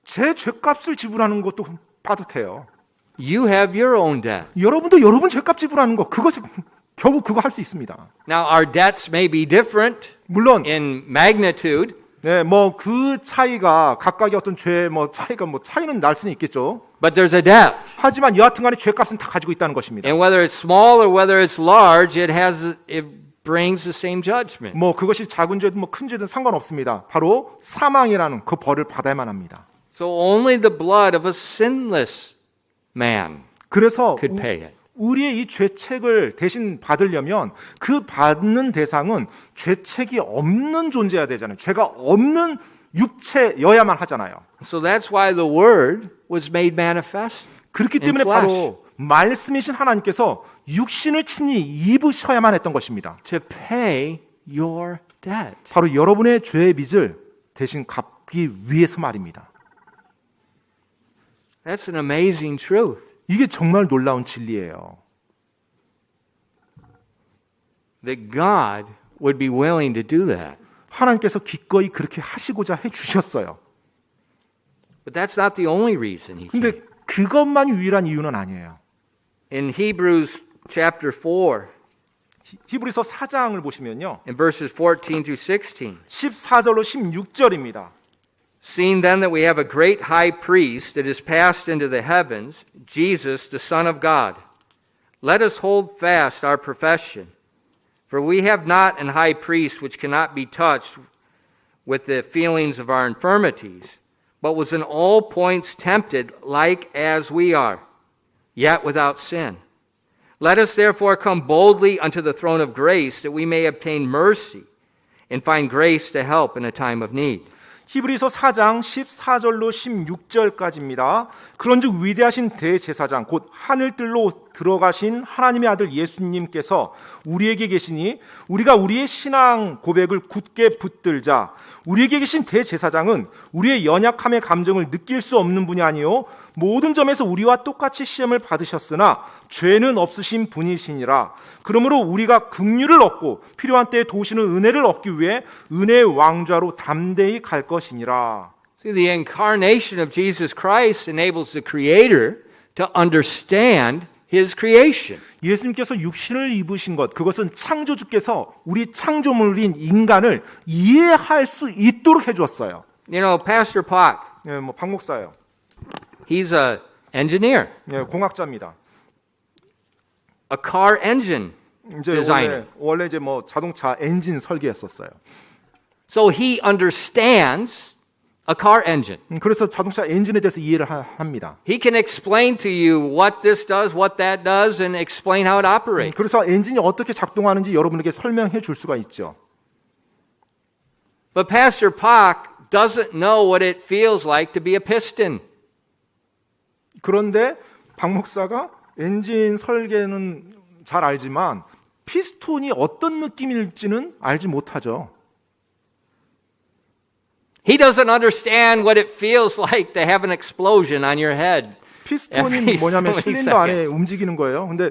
제 죄값을 지불하는 것도 빠듯해요. You have your own debt. 여러분도 여러분 죄값 지불하는 거 그것을 겨우 그거 할 수 있습니다. Now our debts may be different 물론 in magnitude, 네, 뭐 그 차이가 각각의 어떤 죄 뭐 차이가 뭐 차이는 날 수는 있겠죠. but there's a debt. 하지만 여하튼간에 죄값은 다 가지고 있다는 것입니다. And whether it's small or whether it's large, it brings the same judgment. 뭐 그것이 작은 죄든 뭐 큰 죄든 상관없습니다. 바로 사망이라는 그 벌을 받아야만 합니다. So only the blood of a sinless man 그래서 could pay it. 우리의 이 죄책을 대신 받으려면 그 받는 대상은 죄책이 없는 존재여야 되잖아요. 죄가 없는 육체여야만 하잖아요. So that's why the word was made manifest. 그렇기 때문에 in flesh. 바로 말씀이신 하나님께서 육신을 친히 입으셔야만 했던 것입니다. To pay your debt. 바로 여러분의 죄의 빚을 대신 갚기 위해서 말입니다. That's an amazing truth. 이게 정말 놀라운 진리예요. That God would be willing to do that. 하나님께서 기꺼이 그렇게 하시고자 해주셨어요. But that's not the only reason he came. 근데 그것만 유일한 이유는 아니에요. In Hebrews chapter 4, 히브리서 4장을 보시면요. in verses 14 through 16, 14절로 16절입니다. seeing then that we have a great high priest that is passed into the heavens, Jesus, the Son of God, let us hold fast our profession. For we have not an high priest which cannot be touched with the feelings of our infirmities, but was in all points tempted like as we are, yet without sin. Let us therefore come boldly unto the throne of grace, that we may obtain mercy and find grace to help in a time of need. 히브리서 4장 14절로 16절까지입니다. 그런즉 위대하신 대제사장 곧 하늘뜰로 들어가신 하나님의 아들 예수님께서 우리에게 계시니 우리가 우리의 신앙 고백을 굳게 붙들자. 우리에게 계신 대제사장은 우리의 연약함의 감정을 느낄 수 없는 분이 아니요 모든 점에서 우리와 똑같이 시험을 받으셨으나 죄는 없으신 분이시니라. 그러므로 우리가 긍휼을 얻고 필요한 때에 도우시는 은혜를 얻기 위해 은혜의 왕좌로 담대히 갈 것이니라. See, the incarnation of Jesus Christ enables the Creator to understand His creation. 예수님께서 육신을 입으신 것, 그것은 창조주께서 우리 창조물인 인간을 이해할 수 있도록 해주었어요. You know, Pastor Pak, 예, 뭐 박목사예요. he's a engineer, 예, 공학자입니다. a car engine 이제 designer. 원래 이제 뭐 자동차 엔진 설계했었어요. So he understands a car engine. 그래서 자동차 엔진에 대해서 이해를 합니다. He can explain to you what this does, what that does, and explain how it operates. 그래서 엔진이 어떻게 작동하는지 여러분에게 설명해 줄 수가 있죠. But Pastor Pak doesn't know what it feels like to be a piston. 그런데 박 목사가 엔진 설계는 잘 알지만 피스톤이 어떤 느낌일지는 알지 못하죠. He doesn't understand what it feels like to have an explosion on your head. 피스톤이 뭐냐면 every 실린더 안에 second. 움직이는 거예요. 근데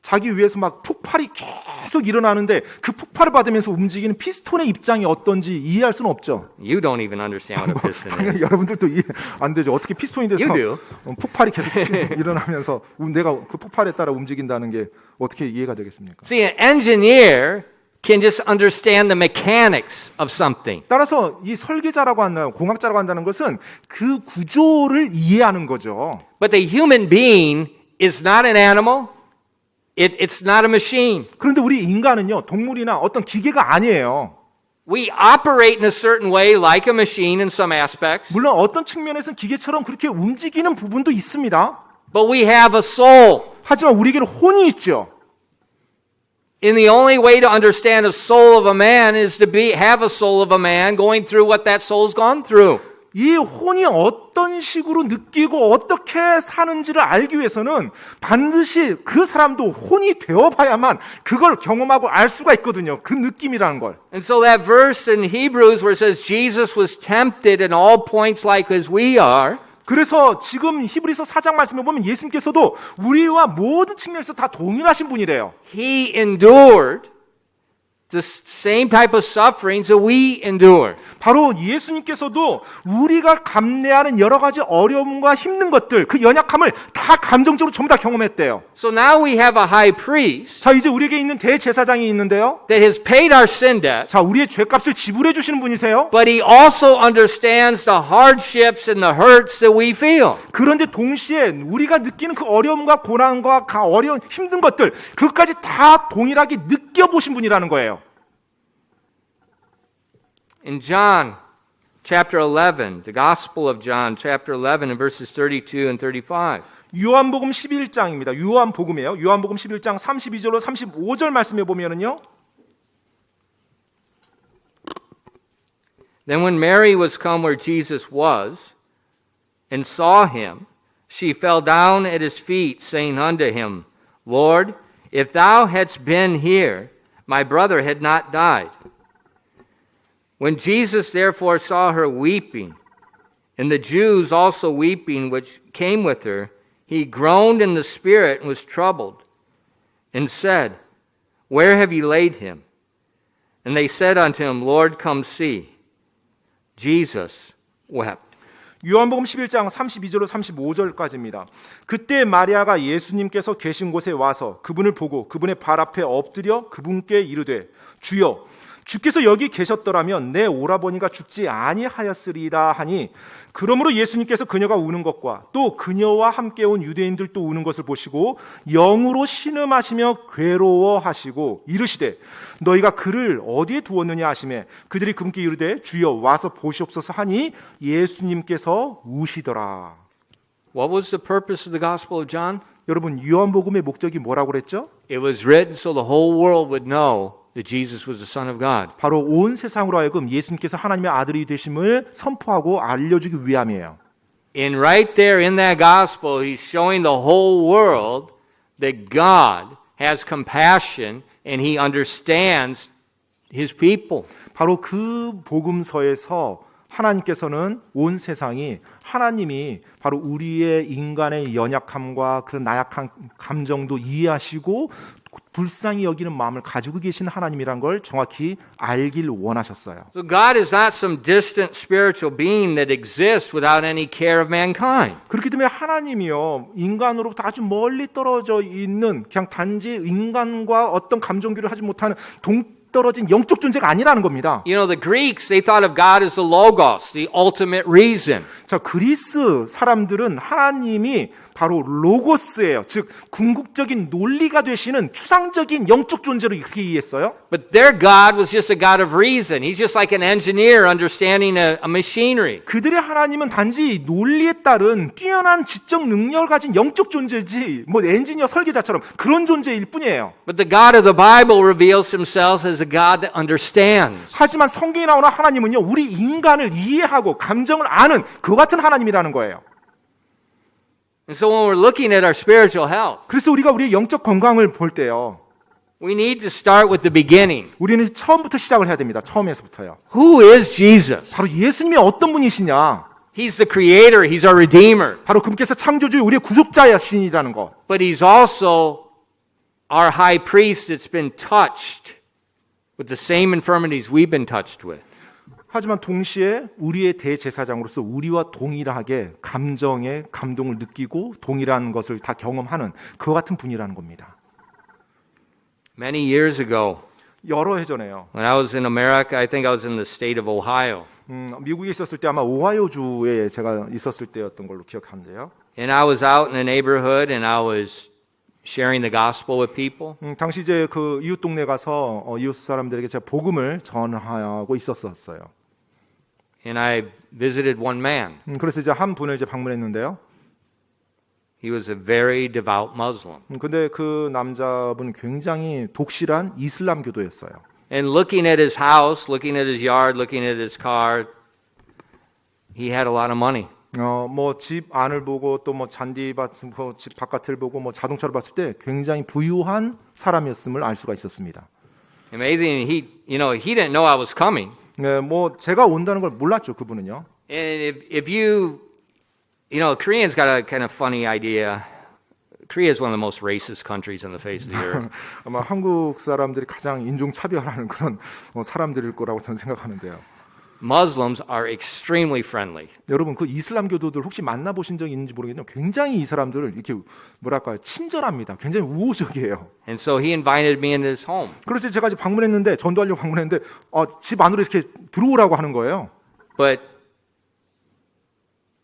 자기 위에서 막 폭발이 계속 일어나는데 그 폭발을 받으면서 움직이는 피스톤의 입장이 어떤지 이해할 수는 없죠. You don't even understand what a piston is. 당연히 여러분들도 이해 안 되죠. 어떻게 피스톤이 돼서 You 폭발이 계속 일어나면서 내가 그 폭발에 따라 움직인다는 게 어떻게 이해가 되겠습니까? See, an engineer can just understand the mechanics of something. 따라서 이 설계자라고 한다는 공학자라고 한다는 것은 그 구조를 이해하는 거죠. But the human being is not an animal. It's not a machine. 그런데 우리 인간은요, 동물이나 어떤 기계가 아니에요. We operate in a certain way like a machine in some aspects, 물론 어떤 측면에서는 기계처럼 그렇게 움직이는 부분도 있습니다. but we have a soul. 하지만 우리에게는 혼이 있죠. And the only way to understand a soul of a man is to have a soul of a man going through what that soul's gone through. 이 혼이 어떤 식으로 느끼고 어떻게 사는지를 알기 위해서는 반드시 그 사람도 혼이 되어봐야만 그걸 경험하고 알 수가 있거든요. 그 느낌이라는 걸. And so that verse in Hebrews where it says Jesus was tempted in all points like as we are, 그래서 지금 히브리서 4장 말씀에 보면 우리와 모든 측면에서 다 동일하신 분이래요. He endured the same type of sufferings that we endure. 바로 예수님께서도 우리가 감내하는 여러 가지 어려움과 힘든 것들, 그 연약함을 다 감정적으로 전부 다 경험했대요. So now we have a high priest 자, 이제 우리에게 있는 대제사장이 있는데요. that has paid our sin debt, 자, 우리의 죄값을 지불해 주시는 분이세요. but he also understands the hardships and the hurts that we feel. 그런데 동시에 우리가 느끼는 그 어려움과 고난과 어려운 힘든 것들, 그것까지 다 동일하게 느껴보신 분이라는 거예요. In John chapter 11, the Gospel of John chapter 11 and verses 32 and 35. 요한복음 11장입니다. 요한복음이에요. 요한복음 11장 32절로 35절 말씀해 보면은요. Then when Mary was come where Jesus was and saw him, she fell down at his feet, saying unto him, Lord, if thou hadst been here, my brother had not died. When Jesus therefore saw her weeping, and the Jews also weeping which came with her, he groaned in the spirit and was troubled, and said, Where have ye laid him? And they said unto him, Lord, come see. Jesus wept. 요한복음 11장 32절로 35절까지입니다. 그때 마리아가 예수님께서 계신 곳에 와서 그분을 보고 그분의 발 앞에 엎드려 그분께 이르되 주여 주께서 여기 계셨더라면 내 오라버니가 죽지 아니하였으리이다 하니 그러므로 예수님께서 그녀가 우는 것과 또 그녀와 함께 온 유대인들도 우는 것을 보시고 영으로 신음하시며 괴로워하시고 이르시되 너희가 그를 어디에 두었느냐 하시매 그들이 그분께 이르되 주여 와서 보시옵소서 하니 예수님께서 우시더라. What was the purpose of the Gospel of John? 여러분 요한복음의 목적이 뭐라고 그랬죠? It was written so the whole world would know that Jesus was the Son of God. 바로 온 세상으로 하여금 예수님께서 하나님의 아들이 되심을 선포하고 알려주기 위함이에요. And right there in that gospel, he's showing the whole world that God has compassion and he understands his people. 바로 그 복음서에서 하나님께서는 온 세상이 하나님이 바로 우리의 인간의 연약함과 그런 나약한 감정도 이해하시고 불쌍히 여기는 마음을 가지고 계신 하나님이란 걸 정확히 알길 원하셨어요. So God is not some distant spiritual being that exists without any care of mankind. 그렇기 때문에 하나님이요 인간으로부터 아주 멀리 떨어져 있는 그냥 단지 인간과 어떤 감정교류를 하지 못하는 동떨어진 영적 존재가 아니라는 겁니다. You know, the Greeks, they thought of God as the logos, the ultimate reason. 자, 그리스 사람들은 하나님이 바로 로고스예요. 즉 궁극적인 논리가 되시는 추상적인 영적 존재로 그렇게 이해했어요. But their God was just a God of reason. He's just like an engineer understanding a machinery. 그들의 하나님은 단지 논리에 따른 뛰어난 지적 능력을 가진 영적 존재지 뭐 엔지니어 설계자처럼 그런 존재일 뿐이에요. But the God of the Bible reveals himself as a God that understands. 하지만 성경에 나오는 하나님은요 우리 인간을 이해하고 감정을 아는 그 같은 하나님이라는 거예요. And so when we're looking at our spiritual health, 그래서 우리가 우리의 영적 건강을 볼 때요 we need to start with the beginning. 우리는 처음부터 시작을 해야 됩니다. 처음에서부터요. Who is Jesus? 바로 예수님이 어떤 분이시냐? He's the creator. He's our redeemer. 바로 그분께서 창조주 우리의 구속자이신이라는 것. But he's also our high priest that's been touched with the same infirmities we've been touched with. 하지만 동시에 우리의 대제사장으로서 우리와 동일하게 감정의 감동을 느끼고 동일한 것을 다 경험하는 그와 같은 분이라는 겁니다. Many years ago, 여러 해 전에요. when I was in America, I think I was in the state of Ohio. 미국에 있었을 때 아마 오하이오주에 제가 있었을 때였던 걸로 기억하는데요. And I was out in a neighborhood and I was sharing the gospel with people. 당시 이제 그 이웃 동네 가서 이웃 사람들에게 제가 복음을 전하고 있었어요. And I visited one man. 그래서 이제 한 분을 이제 방문했는데요. He was a very devout Muslim. 근데 그 남자분 굉장히 독실한 이슬람교도였어요. And looking at his house, looking at his yard, looking at his car, he had a lot of money. 뭐 집 안을 보고 또 뭐 잔디밭, 집 바깥을 보고 뭐 자동차를 봤을 때 굉장히 부유한 사람이었음을 알 수가 있었습니다. Amazing. He didn't know I was coming. 네, 뭐 제가 온다는 걸 몰랐죠, 그분은요. And if Koreans got a kind of funny idea. Korea is one of the most racist countries on the face of the earth. 아마 한국 사람들이 가장 인종 차별하는 그런 사람들일 거라고 저는 생각하는데요. Muslims are extremely friendly. 여러분 그 이슬람교도들 혹시 만나보신 적 있는지 모르겠는데 굉장히 이 사람들을 이렇게 뭐랄까요 친절합니다. 굉장히 우호적이에요. And so he invited me into his home. 그래서 제가 이제 방문했는데 전도하려고 방문했는데 집 안으로 이렇게 들어오라고 하는 거예요. But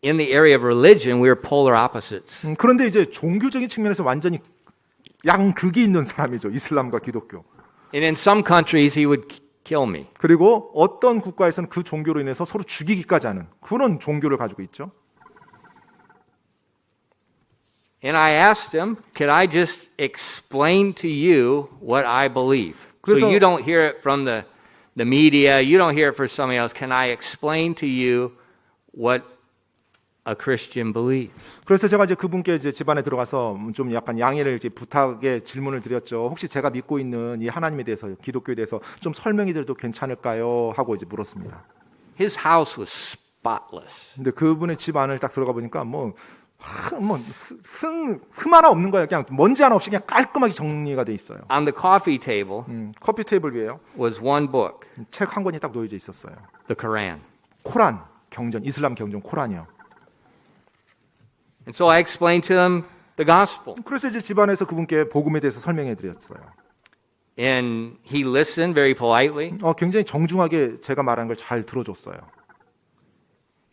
in the area of religion, we are polar opposites. 그런데 이제 종교적인 측면에서 완전히 양극이 있는 사람이죠. 이슬람과 기독교. And in some countries, he would kill me. 그리고 어떤 국가에서는 그 종교로 인해서 서로 죽이기까지 하는 그런 종교를 가지고 있죠. And I asked him, could I just explain to you what I believe? So 그래서- you don't hear it from the media, you don't hear it from somebody else. Can I explain to you what a Christian believes? 그래서 제가 이제 그분께 이제 집안에 들어가서 좀 약간 양해를 이제 부탁의 질문을 드렸죠. 혹시 제가 믿고 있는 이 하나님에 대해서 기독교에 대해서 좀 설명이 드려도 괜찮을까요? 하고 이제 물었습니다. His house was spotless. 근데 그분의 집 안을 딱 들어가 보니까 흠 하나 없는 거예요. 그냥 먼지 하나 없이 그냥 깔끔하게 정리가 돼 있어요. On the coffee table 커피 테이블 위에요. was one book, 책 한 권이 딱 놓여져 있었어요. the Quran. 코란 경전, 이슬람 경전 코란이요. And so I explained to him the gospel. 그래서 이제 집안에서 그분께 복음에 대해서 설명해 드렸어요. And he listened very politely. 굉장히 정중하게 제가 말한 걸 잘 들어줬어요.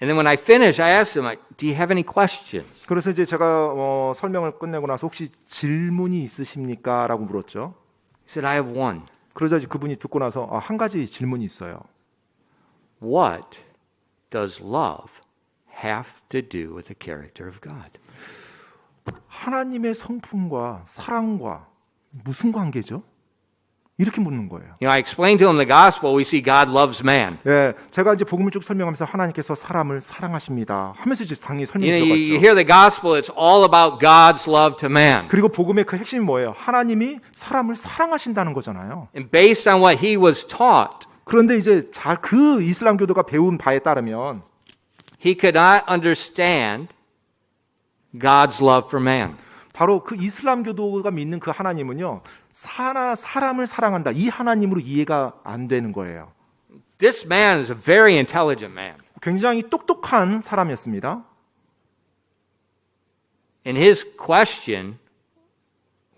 And then when I finished, I asked him, do you have any questions? 그래서 이제 제가 설명을 끝내고 나서 혹시 질문이 있으십니까? 라고 물었죠. He said, I have one. 그러자 이제 그분이 듣고 나서 한 가지 질문이 있어요. What does love have to do with the character of God? 하나님의 성품과 사랑과 무슨 관계죠? 이렇게 묻는 거예요. You know, I explained to him the gospel. We see God loves man. 예, 제가 이제 복음을 쭉 설명하면서 하나님께서 사람을 사랑하십니다. 하면서 이제 당연히 설명이 You know, you 들어갔죠. hear the gospel, it's all about God's love to man. 그리고 복음의 그 핵심이 뭐예요? 하나님이 사람을 사랑하신다는 거잖아요. And based on what he was taught, 그런데 이제 그 이슬람 교도가 배운 바에 따르면 he could not understand God's love for man. 바로 그 이슬람 교도가 믿는 그 하나님은요, 사람을 사랑한다. 이 하나님으로 이해가 안 되는 거예요. This man is a very intelligent man. 굉장히 똑똑한 사람이었습니다. And his question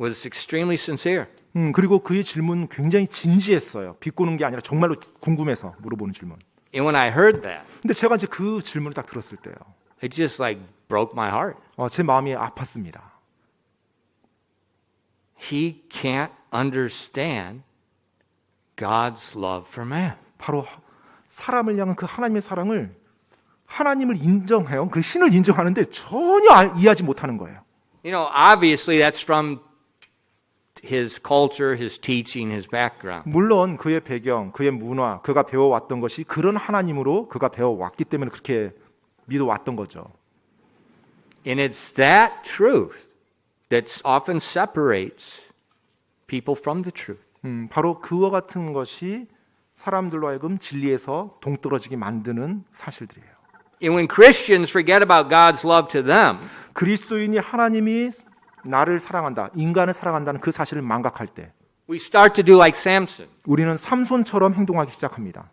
was extremely sincere. 그리고 그의 질문은 굉장히 진지했어요. 비꼬는 게 아니라 정말로 궁금해서 물어보는 질문. And when I heard that, 근데 제가 이제 그 질문을 딱 들었을 때요, it just like broke my heart. 제 마음이 아팠습니다. He can't understand God's love for man. 바로 사람을 향한 그 하나님의 사랑을 하나님을 인정해요. 그 신을 인정하는데 전혀 이해하지 못하는 거예요. You know, obviously that's from his culture, his teaching, his background. 물론 그의 배경, 그의 문화, 그가 배워왔던 것이 그런 하나님으로 그가 배워왔기 때문에 그렇게 믿어왔던 거죠. And it's that truth that often separates people from the truth. 바로 그와 같은 것이 사람들로 하여금 진리에서 동떨어지게 만드는 사실들이에요. And when Christians forget about God's love to them, 그리스도인이 하나님이 나를 사랑한다, 인간을 사랑한다는 그 사실을 망각할 때 we start to do like Samson. 우리는 삼손처럼 행동하기 시작합니다.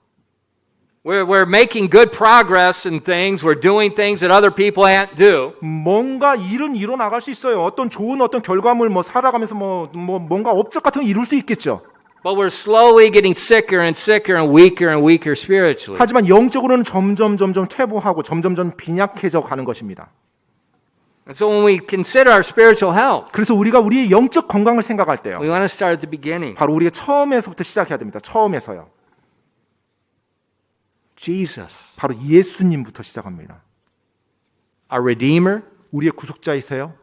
We're making good progress in things. We're doing things that other people can't do. 뭔가 일은 이뤄나갈 수 있어요. 어떤 좋은 어떤 결과물 살아가면서 뭔가 업적 같은 거 이룰 수 있겠죠. But we're slowly getting sicker and sicker and weaker spiritually. 하지만 영적으로는 점점 퇴보하고 점점 빈약해져 가는 것입니다. And so when we consider our spiritual health, 그래서 우리가 우리의 영적 건강을 생각할 때요, we want to start at the beginning. 바로 우리가 처음에서부터 시작해야 됩니다. 처음에서요. Jesus, 바로 예수님부터 시작합니다. our Redeemer, 우리의 구속자이세요.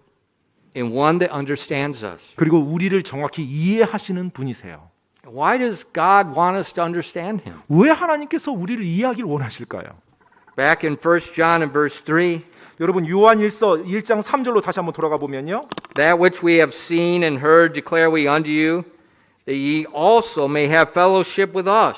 and one that understands us. 그리고 우리를 정확히 이해하시는 분이세요. Why does God want us to understand Him? 왜 하나님께서 우리를 이해하기를 원하실까요? Back in 1 John and verse 3, 여러분 요한 1장 3절로 다시 한번 돌아가 보면요. that which we have seen and heard declare we unto you, that ye also may have fellowship with us.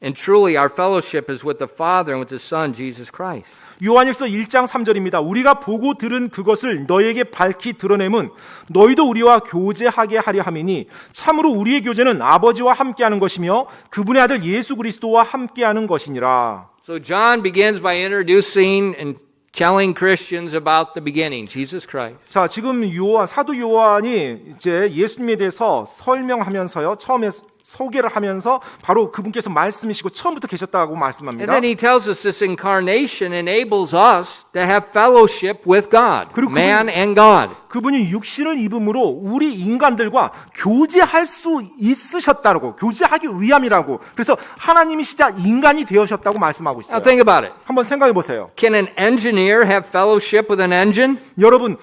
And truly our fellowship is with the Father and with His Son, Jesus Christ. 요한일서 1장 3절입니다. 우리가 보고 들은 그것을 너에게 밝히 드러내면 너희도 우리와 교제하게 하려 함이니 참으로 우리의 교제는 아버지와 함께하는 것이며 그분의 아들 예수 그리스도와 함께하는 것이니라. So John begins by introducing and telling Christians about the beginning, Jesus Christ. 자, 지금 사도 요한이 이제 예수님에 대해서 설명하면서요. 처음에 소개를 하면서 바로 그분께서 말씀이시고 처음부터 계셨다고 And 말씀합니다. then he tells us this incarnation enables us to have fellowship with God, 그리고 man and God. 그분이 육신을 입음으로 우리 인간들과 교제할 수 있으셨다고, 교제하기 위함이라고. 그래서 하나님이시자 인간이 되어셨다고 말씀하고 있어요. Now think about it. 한번 생각해 보세요. Can an engineer have fellowship with an engine? 여러분,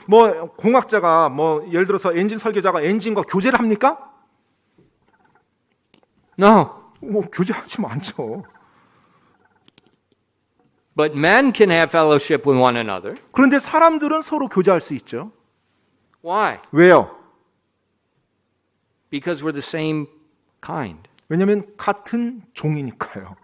공학자가 예를 들어서 엔진 설계자가 엔진과 교제를 합니까? No. 교제하지 않죠. But men can have fellowship with one another. 그런데 사람들은 서로 교제할 수 있죠. Why? 왜요? Because we're the same kind. 왜냐하면 같은 종이니까요.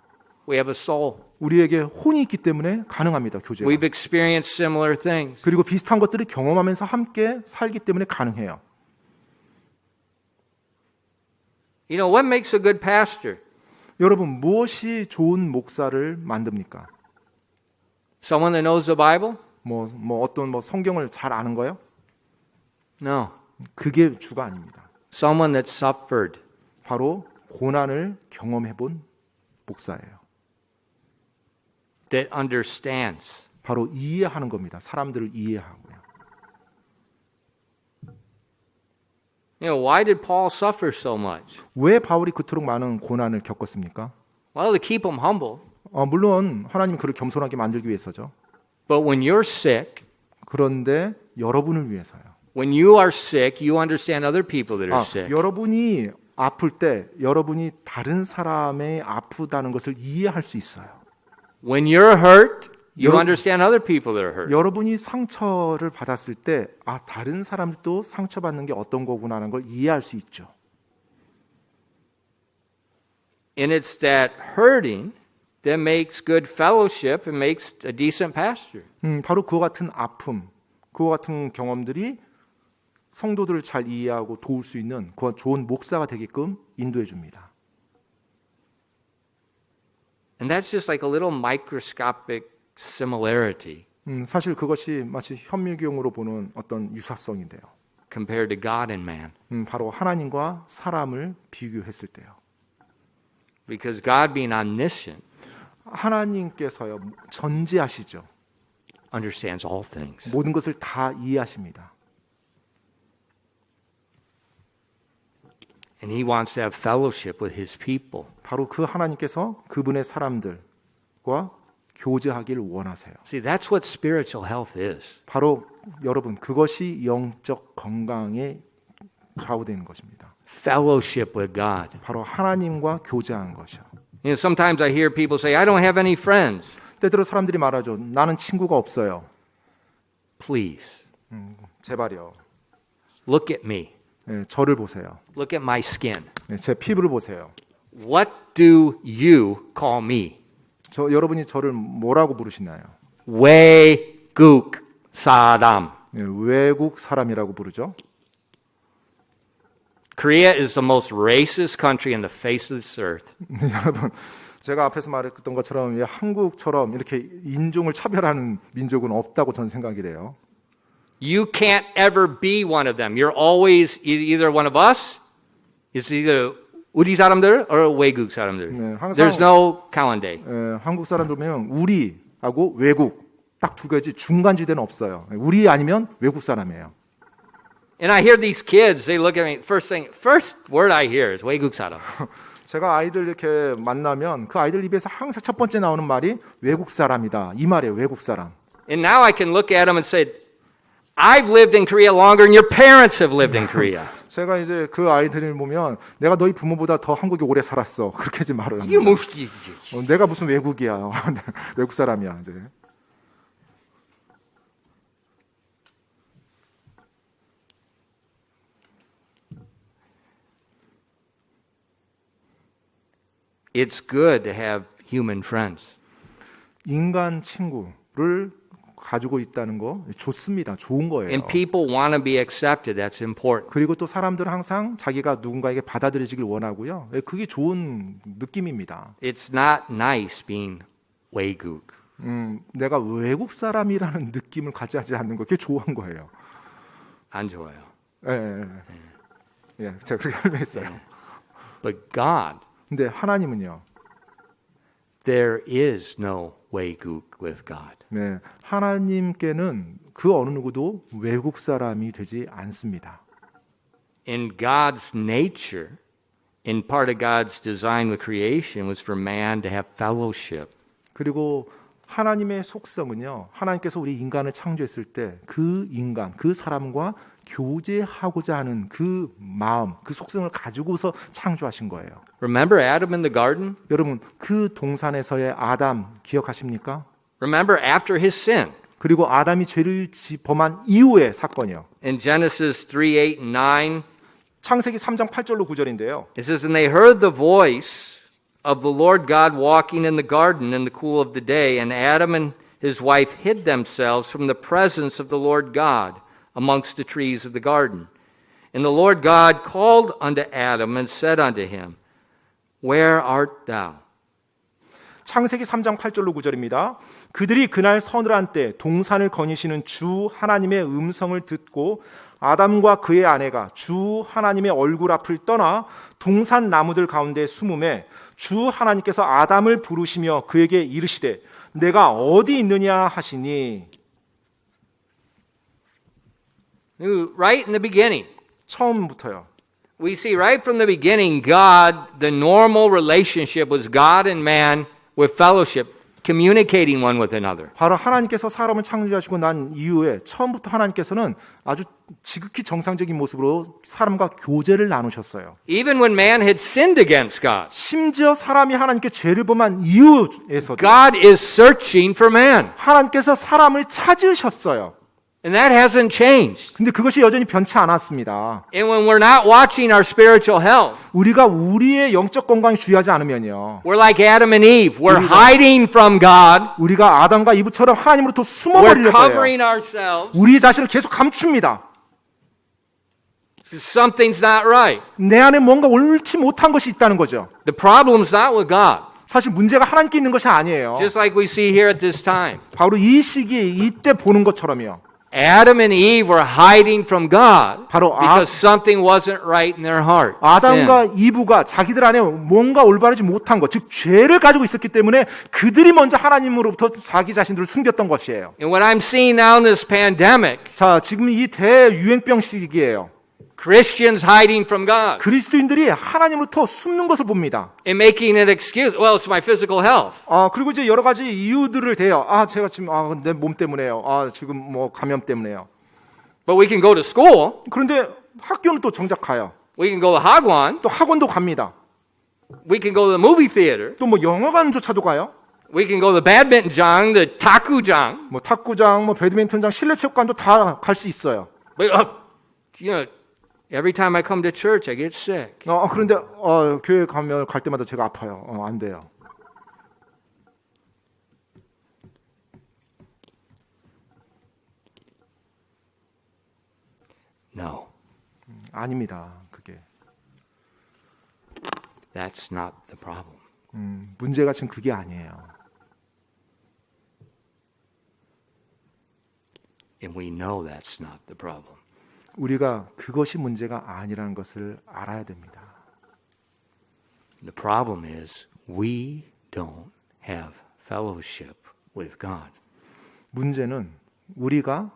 We have a soul. 우리에게 혼이 있기 때문에 가능합니다. 교제가. We've experienced similar things. 그리고 비슷한 것들을 경험하면서 함께 살기 때문에 가능해요. You know, what makes a good pastor? 여러분, 무엇이 좋은 목사를 만듭니까? Someone that knows the Bible? 어떤 성경을 잘 아는 거요? No. 그게 주가 아닙니다. Someone that suffered. 바로 고난을 경험해 본 목사예요. That understands. 바로 이해하는 겁니다. 사람들을 이해하고요. You know, why did Paul suffer so much? 왜 바울이 그토록 많은 고난을 겪었습니까? Well, to keep him humble. 물론 하나님이 그를 겸손하게 만들기 위해서죠. But when you're sick, 그런데 여러분을 위해서요. when you are sick, you understand other people that are sick. 여러분이 아플 때 여러분이 다른 사람의 아프다는 것을 이해할 수 있어요. When you're hurt, you 여러- understand other people that are hurt. 여러분이 상처를 받았을 때 다른 사람도 상처받는 게 어떤 거구나라는 걸 이해할 수 있죠. And it's that hurting that makes good fellowship and makes a decent pastor. 바로 그와 같은 아픔, 그와 같은 경험들이 성도들을 잘 이해하고 도울 수 있는 그와 좋은 목사가 되게끔 인도해 줍니다. And that's just like a little microscopic similarity 사실 그것이 마치 현미경으로 보는 어떤 유사성인데요. compared to God and man. 바로 하나님과 사람을 비교했을 때요. Because God being omniscient 하나님께서요 전지하시죠. understands all things. 모든 것을 다 이해하십니다. And he wants to have fellowship with his people. 바로 그 하나님께서 그분의 사람들과 교제하기를 원하세요. See, that's what spiritual health is. 바로 여러분 그것이 영적 건강에 좌우되는 것입니다. Fellowship with God. 바로 하나님과 교제하는 것이요. You know, sometimes I hear people say, I don't have any friends. 때때로 사람들이 말하죠. 나는 친구가 없어요. Please, 제발요. look at me. 네, 저를 보세요. Look at my skin. 네, 제 피부를 보세요. What do you call me? 여러분이 저를 뭐라고 부르시나요? 외국 사람. 네, 외국 사람이라고 부르죠. Korea is the most racist country in the face of this earth. 여러분, 제가 앞에서 말했던 것처럼 한국처럼 이렇게 인종을 차별하는 민족은 없다고 저는 생각이 돼요. You can't ever be one of them. You're always either one of us, it's either 우리 사람들 or 외국 사람들. 네, 항상- There's no 가운데. 한국 사람들 보면 우리하고 외국 딱 두 가지 중간지대는 없어요. 우리 아니면 외국 사람이에요. And I hear these kids, they look at me, first word I hear is 외국 사람. 제가 아이들 이렇게 만나면 그 아이들 입에서 항상 첫 번째 나오는 말이 외국 사람이다. 이 말이에요. 외국 사람. And now I can look at them and say, I've lived in Korea longer than your parents have lived in Korea. 제가 이제 그 아이들을 보면 내가 너희 부모보다 더 한국에 오래 살았어. 그렇게 이제 말을 합니다. 이게 무슨 내가 무슨 외국이야. 외국 사람이야. 이제. it's good to have human friends. 인간 친구를 가지고 있다는 거 좋습니다. 좋은 거예요. And people want to be accepted. That's important. 그리고 또 사람들은 항상 자기가 누군가에게 받아들여지길 원하고요. 그게 좋은 느낌입니다. It's not nice being 외국. 내가 외국 사람이라는 느낌을 가지지 않는 거 그게 좋은 거예요. 안 좋아요. 예, 제가 그렇게 설명했어요. But God, 근데 하나님은요. there is no 외국 with God. 네, 하나님께는 그 어느 누구도 외국 사람이 되지 않습니다. In God's nature, in part of God's design with creation was for man to have fellowship. 그리고 하나님의 속성은요. 하나님께서 우리 인간을 창조했을 때 그 인간, 그 사람과 교제하고자 하는 그 마음, 그 속성을 가지고서 창조하신 거예요. Remember Adam in the garden? 여러분, 그 동산에서의 아담 기억하십니까? Remember after his sin? 그리고 아담이 죄를 범한 이후의 사건이요. In Genesis 3:8 and 9, 창세기 3장 8절로 9절인데요. it says, And they heard the voice of the Lord God walking in the garden in the cool of the day, and Adam and his wife hid themselves from the presence of the Lord God amongst the trees of the garden. And the Lord God called unto Adam and said unto him, Where art thou? 창세기 3장 8절로 9절입니다. 그들이 그날 서늘한 때 동산을 거니시는 주 하나님의 음성을 듣고 아담과 그의 아내가 주 하나님의 얼굴 앞을 떠나 동산 나무들 가운데 숨음에 주 하나님께서 아담을 부르시며 그에게 이르시되 내가 어디 있느냐 하시니. Right in the beginning, 처음부터요. we see right from the beginning, God, the normal relationship was God and man with fellowship, communicating one with another. 바로 하나님께서 사람을 창조하시고 난 이후에 처음부터 하나님께서는 아주 지극히 정상적인 모습으로 사람과 교제를 나누셨어요. Even when man had sinned against God, 심지어 사람이 하나님께 죄를 범한 이후에서도 God is searching for man. 하나님께서 사람을 찾으셨어요. And that hasn't changed. 근데 그것이 여전히 변치 않았습니다. And when we're not watching our spiritual health, 우리가 우리의 영적 건강에 주의하지 않으면요. we're like Adam and Eve. We're hiding from God. 우리가 아담과 이브처럼 하나님으로부터 We're 숨어버리려고 해요. covering ourselves. 우리 자신을 계속 감춥니다. Something's not right. 내 안에 뭔가 옳지 못한 것이 있다는 거죠. The problem's not with God. 사실 문제가 하나님께 있는 것이 아니에요. Just like we see here at this time. 바로 이 시기에 이때 보는 것처럼요. Adam and Eve were hiding from God 바로 because something wasn't right in their heart. 아담과 이브가 자기들 안에 뭔가 올바르지 못한 것, 즉 죄를 가지고 있었기 때문에 그들이 먼저 하나님으로부터 자기 자신들을 숨겼던 것이에요. And what I'm seeing now in this pandemic, 자, 지금 이 대유행병 시기예요. Christians hiding from God 그리스도인들이 하나님으로부터 숨는 것을 봅니다. and making an excuse. Well, it's my physical health. 그리고 이제 여러 가지 이유들을 대요. 제가 지금 내 몸 때문에요. 지금 뭐 감염 때문에요. But we can go to school. 그런데 학교는 또 정작 가요. We can go to Hagwon. 또 학원도 갑니다. We can go to the movie theater. 또 뭐 영화관조차도 가요. We can go to the badminton장, the 탁구장. 뭐 탁구장, 뭐 배드민턴장, 실내 체육관도 다 갈 수 있어요. But every time I come to church, I get sick. 그런데 교회 가면 갈 때마다 제가 아파요. 안 돼요. No, 아닙니다. 그게 that's not the problem. 문제가 지금 그게 아니에요. And we know that's not the problem. 우리가 그것이 문제가 아니라는 것을 알아야 됩니다. The problem is we don't have fellowship with God. 문제는 우리가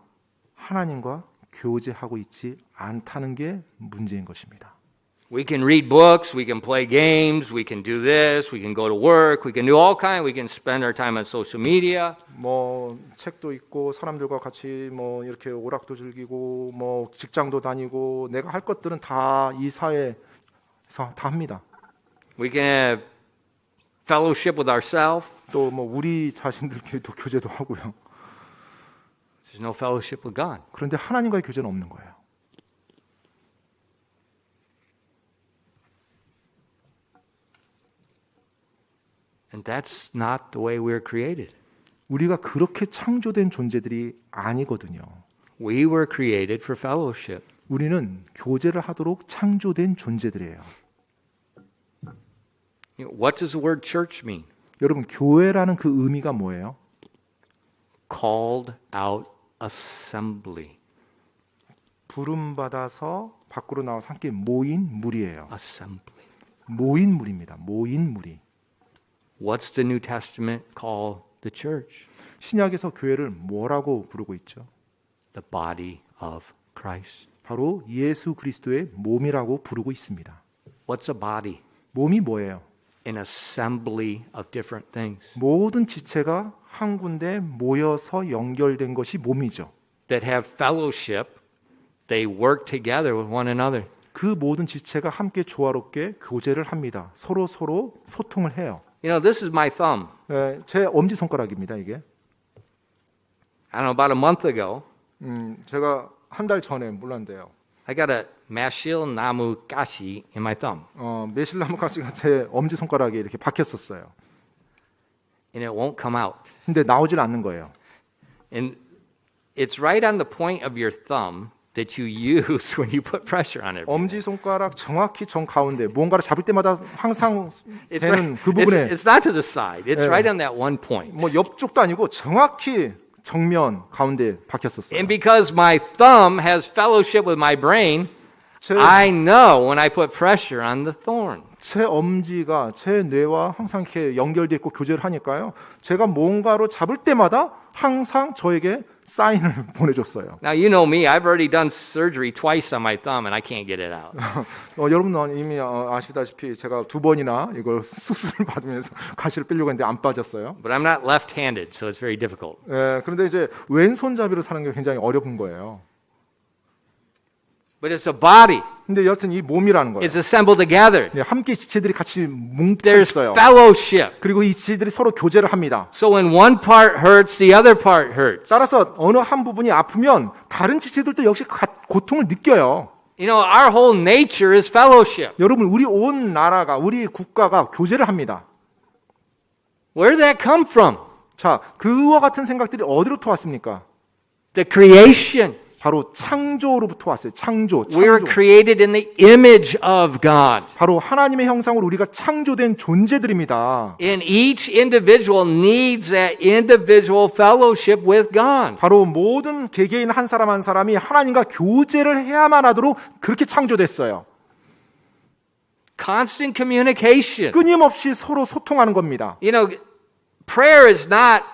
하나님과 교제하고 있지 않다는 게 문제인 것입니다. We can read books, we can play games, we can do this, we can go to work, we can do all kinds, we can spend our time on social media. 뭐 책도 읽고 사람들과 같이 뭐 이렇게 오락도 즐기고 뭐 직장도 다니고 내가 할 것들은 다 이 사회에서 다 합니다. We can have fellowship with ourselves. 또 뭐 우리 자신들끼리도 교제도 하고요. There's no fellowship with God. 그런데 하나님과의 교제는 없는 거예요. And that's not the way we're created. 우리가 그렇게 창조된 존재들이 아니거든요. We were created for fellowship. 우리는 교제를 하도록 창조된 존재들이에요. What does the word church mean? 여러분, 교회라는 그 의미가 뭐예요? Called out assembly. 부름받아서 밖으로 나와서 함께 모인 무리예요. Assembly. 모인 무리입니다. 모인 무리. What's the New Testament call the church? 신약에서 교회를 뭐라고 부르고 있죠? The body of Christ. 바로 예수 그리스도의 몸이라고 부르고 있습니다. What's a body? 몸이 뭐예요? An assembly of different things 모든 지체가 한 군데 모여서 연결된 것이 몸이죠. that have fellowship. They work together with one another. 그 모든 지체가 함께 조화롭게 교제를 합니다. 서로 소통을 해요. You know, this is my thumb. 제 엄지 손가락입니다. 이게. I don't know, about a month ago, 제가 한 달 전에 몰랐는데요. I got a mashil namu gashi in my thumb. 매실나무 가시가 제 엄지 손가락에 이렇게 박혔었어요. And it won't come out. 근데 나오질 않는 거예요. And it's right on the point of your thumb that you use when you put pressure on it. 엄지 손가락 정확히 정 가운데 뭔가를 잡을 때마다 항상 It's, 되는 right, 그 부분에 it's not to the side. It's Yeah. right on that one point. 뭐 옆쪽도 아니고 정확히 정면 가운데 박혔었어요. And because my thumb has fellowship with my brain, I know when I put pressure on the thorn. 제 엄지가 제 뇌와 항상 이렇게 연결되어 있고 교제를 하니까요. 제가 뭔가로 잡을 때마다 항상 저에게 사인을 보내줬어요. Now, you know me. I've already done surgery twice on my thumb, and I can't get it out. 여러분은 이미 아시다시피 제가 2번이나 이걸 수술을 받으면서 가시를 빼려고 했는데 안 빠졌어요. But I'm not left-handed, so it's very difficult. 그런데 이제 왼손잡이로 사는 게 굉장히 어려운 거예요. But it's a body. 근데 여튼 이 몸이라는 거예요. It's assembled together. 함께 지체들이 같이 뭉쳐 There's 있어요. fellowship. 그리고 이 지체들이 서로 교제를 합니다. So when one part hurts, the other part hurts. 따라서 어느 한 부분이 아프면 다른 지체들도 역시 고통을 느껴요. You know, our whole nature is fellowship. 여러분, 우리 온 나라가, 우리 국가가 교제를 합니다. Where did that come from? 자, 그와 같은 생각들이 어디로부터 왔습니까? The creation. 바로 창조로부터 왔어요. 창조. We were created in the image of God. 바로 하나님의 형상으로 우리가 창조된 존재들입니다. And each individual needs that individual fellowship with God. 바로 모든 개개인 한 사람 한 사람이 하나님과 교제를 해야만 하도록 그렇게 창조됐어요. Constant communication. 끊임없이 서로 소통하는 겁니다. You know, prayer is not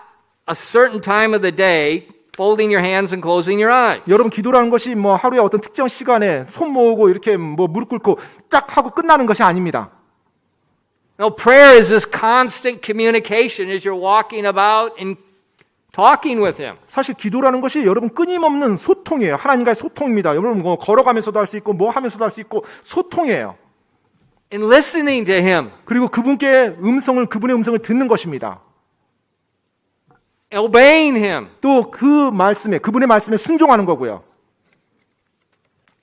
a certain time of the day, folding your hands and closing your eyes. 여러분, 기도라는 것이 뭐 하루에 어떤 특정 시간에 손 모으고 이렇게 뭐 무릎 꿇고 짝 하고 끝나는 것이 아닙니다. No, prayer is this constant communication as you're walking about and talking with Him. 사실 기도라는 것이 여러분 끊임없는 소통이에요. 하나님과의 소통입니다. 여러분 뭐 걸어가면서도 할 수 있고 뭐 하면서도 할 수 있고 소통이에요. And listening to Him. 그리고 그분의 음성을 듣는 것입니다. Obeying Him. 또 그분의 말씀에 순종하는 거고요.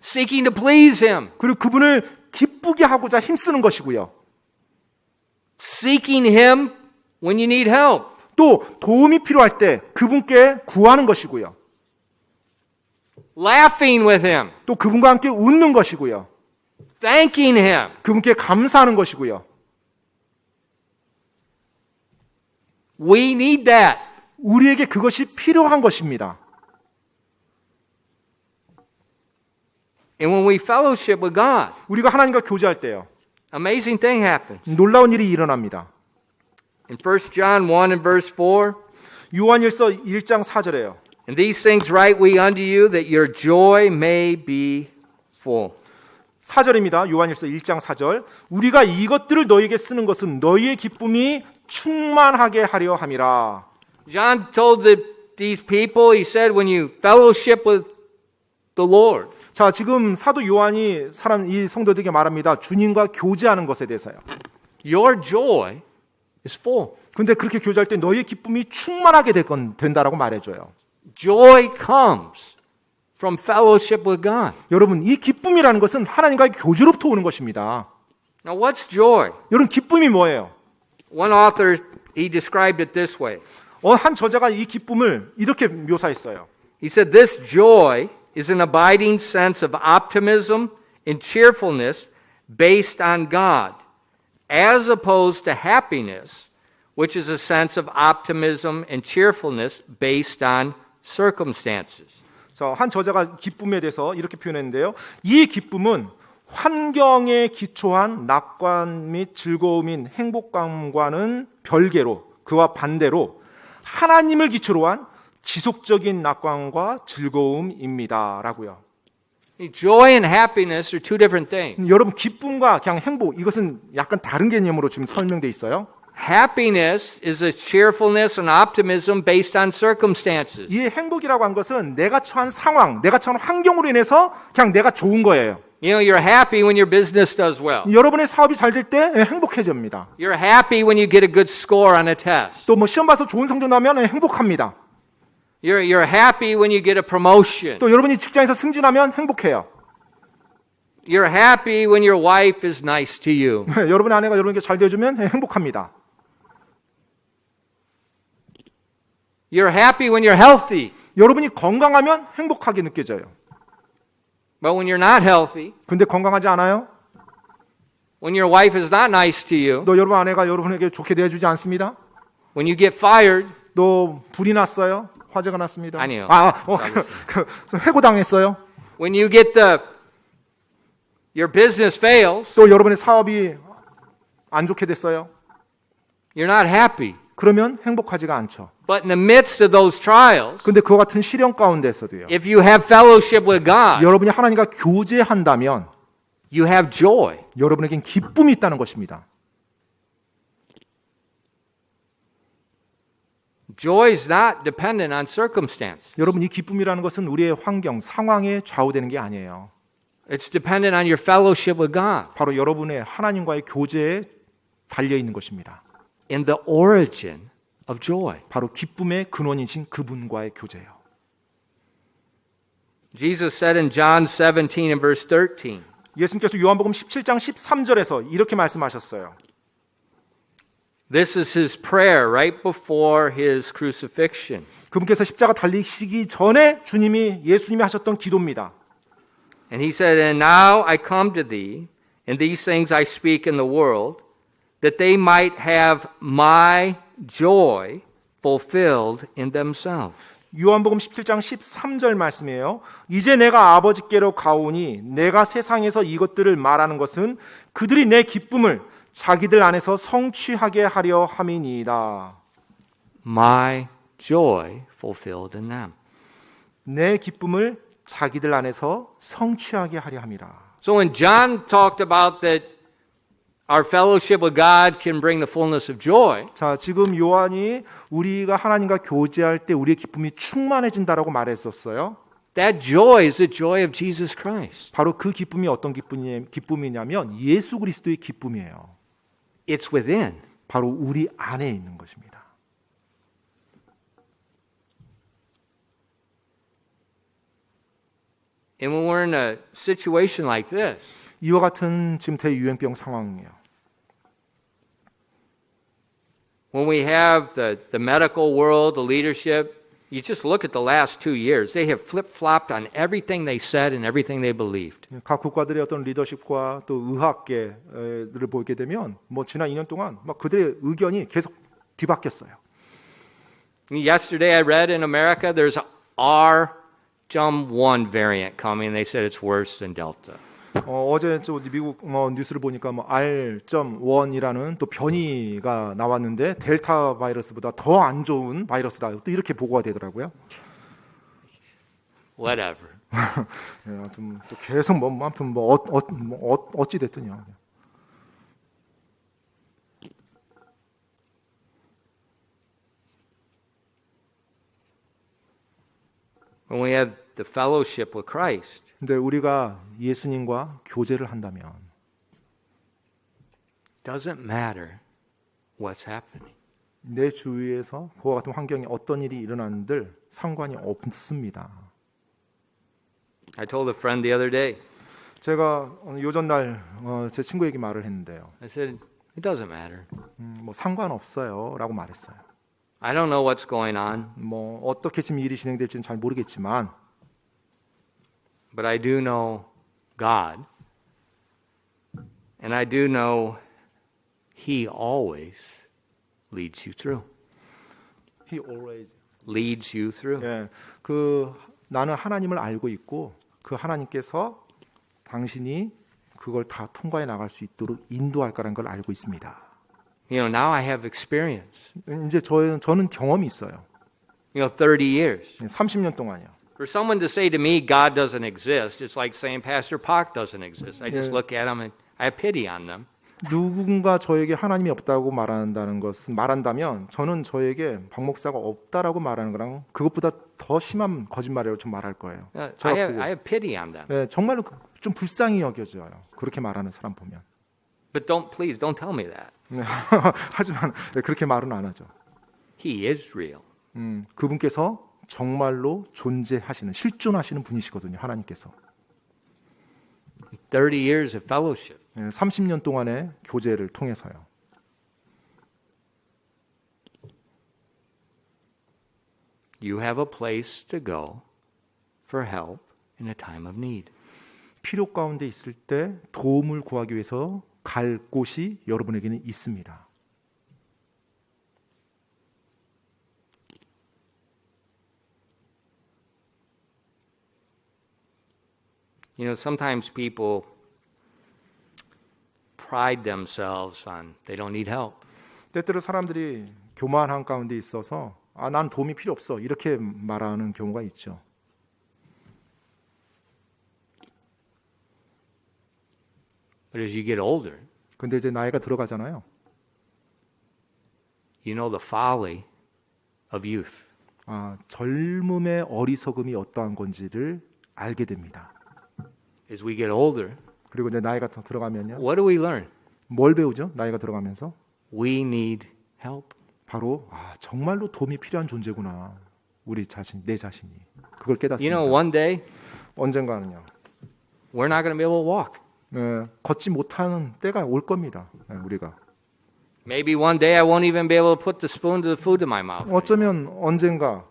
Seeking to please Him. 그리고 그분을 기쁘게 하고자 힘쓰는 것이고요. Seeking Him when you need help. 또 도움이 필요할 때 그분께 구하는 것이고요. Laughing with Him. 또 그분과 함께 웃는 것이고요. Thanking Him. 그분께 감사하는 것이고요. We need that. 우리에게 그것이 필요한 것입니다. And when we fellowship with God, 우리가 하나님과 교제할 때요. amazing thing happens. 놀라운 일이 일어납니다. In 1 John 1 and verse 4, 요한일서 1장 4절에요. and these things write we unto you that your joy may be full. 4절입니다. 요한일서 1장 4절. 우리가 이것들을 너희에게 쓰는 것은 너희의 기쁨이 충만하게 하려 함이라. John told these people, he said, when you fellowship with the Lord, 자, 지금 사도 요한이 이 성도들에게 말합니다. 주님과 교제하는 것에 대해서요. your joy is full. 근데 그렇게 교제할 때 너희의 기쁨이 충만하게 된다라고 말해줘요. Joy comes from fellowship with God. 여러분, 이 기쁨이라는 것은 하나님과의 교제로부터 오는 것입니다. Now, what's joy? 여러분, 기쁨이 뭐예요? One author, he described it this way. 한 저자가 이 기쁨을 이렇게 묘사했어요. He said, this joy is an abiding sense of optimism and cheerfulness based on God, as opposed to happiness, which is a sense of optimism and cheerfulness based on circumstances. 자, 한 저자가 기쁨에 대해서 이렇게 표현했는데요. 이 기쁨은 환경에 기초한 낙관 및 즐거움인 행복감과는 별개로, 그와 반대로 하나님을 기초로 한 지속적인 낙관과 즐거움입니다라고요. Joy and happiness are two different things. 여러분 기쁨과 그냥 행복 이것은 약간 다른 개념으로 지금 설명돼 있어요. Happiness is a cheerfulness and optimism based on circumstances. 이 행복이라고 한 것은 내가 처한 상황, 내가 처한 환경으로 인해서 그냥 내가 좋은 거예요. You know, you're happy when your business does well. 여러분의 사업이 잘 될 때 행복해집니다. You're happy when you get a good score on a test. 또 뭐 시험 봐서 좋은 성적 나면 행복합니다. You're happy when you get a promotion. 또 여러분이 직장에서 승진하면 행복해요. You're happy when your wife is nice to you. 여러분의 아내가 여러분에게 잘 대해주면 행복합니다. You're happy when you're healthy. 여러분이 건강하면 행복하게 느껴져요. But when you're not healthy, 근데 건강하지 않아요? when your wife is not nice to you, 또 여러분 아내가 여러분에게 좋게 대해주지 않습니다. when you get fired, 또 불이 났어요. 화재가 났습니다. 아니요. 해고당했어요. when you get your business fails, 또 여러분의 사업이 안 좋게 됐어요. you're not happy. 그러면 행복하지가 않죠. But in the midst of those trials, 근데 그와 같은 시련 가운데서도요. if you have fellowship with God, 여러분이 하나님과 교제한다면 you have joy. 여러분에겐 기쁨이 있다는 것입니다. Joy is not dependent on circumstance. 여러분 이 기쁨이라는 것은 우리의 환경, 상황에 좌우되는 게 아니에요. It's dependent on your fellowship with God. 바로 여러분의 하나님과의 교제에 달려 있는 것입니다. In the origin of joy. 바로 기쁨의 근원이신 그분과의 교제예요. Jesus said in John 17 and verse 13, 예수님께서 요한복음 17장 13절에서 이렇게 말씀하셨어요. this is his prayer right before his crucifixion. 그분께서 십자가 달리시기 전에 예수님이 하셨던 기도입니다. And he said, and now I come to thee, and these things I speak in the world, that they might have my joy fulfilled in themselves. 요한복음 17장 13절 말씀이에요. 이제 내가 아버지께로 가오니 내가 세상에서 이것들을 말하는 것은 그들이 내 기쁨을 자기들 안에서 성취하게 하려 함이니이다. My joy fulfilled in them. 내 기쁨을 자기들 안에서 성취하게 하려 함이라. So when John talked about that our fellowship with God can bring the fullness of joy, 자, 지금 요한이 우리가 하나님과 교제할 때 우리의 기쁨이 충만해진다라고 말했었어요. that joy is the joy of Jesus Christ. 바로 그 기쁨이 어떤 기쁨이냐면 예수 그리스도의 기쁨이에요. It's within. 바로 우리 안에 있는 것입니다. And when we're in a situation like this, 이와 같은 지금 대유행병 상황이에요. when we have the medical world, the leadership, you just look at the last 2 years. They have flip-flopped on everything they said and everything they believed. 각 국가들의 어떤 리더십과 또 의학계를 보게 되면 뭐 지난 2년 동안 막 그들의 의견이 계속 뒤바뀌었어요. Yesterday I read in America there's R.1 variant coming. They said it's worse than Delta. 어제 미국 뉴스를 보니까 뭐 R.1이라는 또 변이가 나왔는데 델타 바이러스보다 더 안 좋은 바이러스다. 또 이렇게 보고가 되더라고요. Whatever. 아무튼 또 계속 아무튼 어찌 됐더니요. When we have the fellowship with Christ, 근데 우리가 예수님과 교제를 한다면 doesn't matter what's happening. 내 주위에서 그와 같은 환경에 어떤 일이 일어나는들 상관이 없습니다. I told a friend the other day, 제가 요전날 제 친구에게 말을 했는데요. I said, It doesn't matter. 뭐 상관없어요라고 말했어요. I don't know what's going on, 뭐 어떻게 지금 일이 진행될지는 잘 모르겠지만 but I do know God. And I do know He always leads you through. He always Leads you through. 예, 나는 하나님을 알고 있고 그 하나님께서 당신이 그걸 다 통과해 나갈 수 있도록 인도할 거라는 걸 알고 있습니다. You know, now I have experience. 이제 저는 경험이 있어요. 30 years. 30년 동안이요. For someone to say to me, God doesn't exist, it's like saying Pastor Park doesn't exist. I just look at him and I have pity on them. 누군가 저에게 하나님이 없다고 말한다면 저는 저에게 박 목사가 없다라고 말하는 거랑 그것보다 더 심한 거짓말이라고 좀 말할 거예요. I have pity on them. 네, 정말로 좀 불쌍히 여겨져요. 그렇게 말하는 사람 보면. But please don't tell me that. 네, 하지만 그렇게 말은 안 하죠. He is real. 그분께서 정말로 존재하시는 실존하시는 분이시거든요. 하나님께서. 30 years of fellowship. 30년 동안의 교제를 통해서요. You have a place to go for help in a time of need. 필요 가운데 있을 때 도움을 구하기 위해서 갈 곳이 여러분에게는 있습니다. You know, sometimes people pride themselves on they don't need help. 때때로 사람들이 교만한 가운데 있어서 난 도움이 필요 없어 이렇게 말하는 경우가 있죠. But as you get older, 근데 이제 나이가 들어가잖아요. you know the folly of youth. 젊음의 어리석음이 어떠한 건지를 알게 됩니다. As we get older, 그리고 이제 나이가 더 들어가면요. what do we learn? 뭘 배우죠? 나이가 들어가면서 We need help. 바로 정말로 도움이 필요한 존재구나. 내 자신이 그걸 깨닫습니다. You know, one day 언젠가는요. we're not going to be able to walk. 걷지 못하는 때가 올 겁니다. 우리가. Maybe one day I won't even be able to put the spoon to the food in my mouth. 어쩌면 언젠가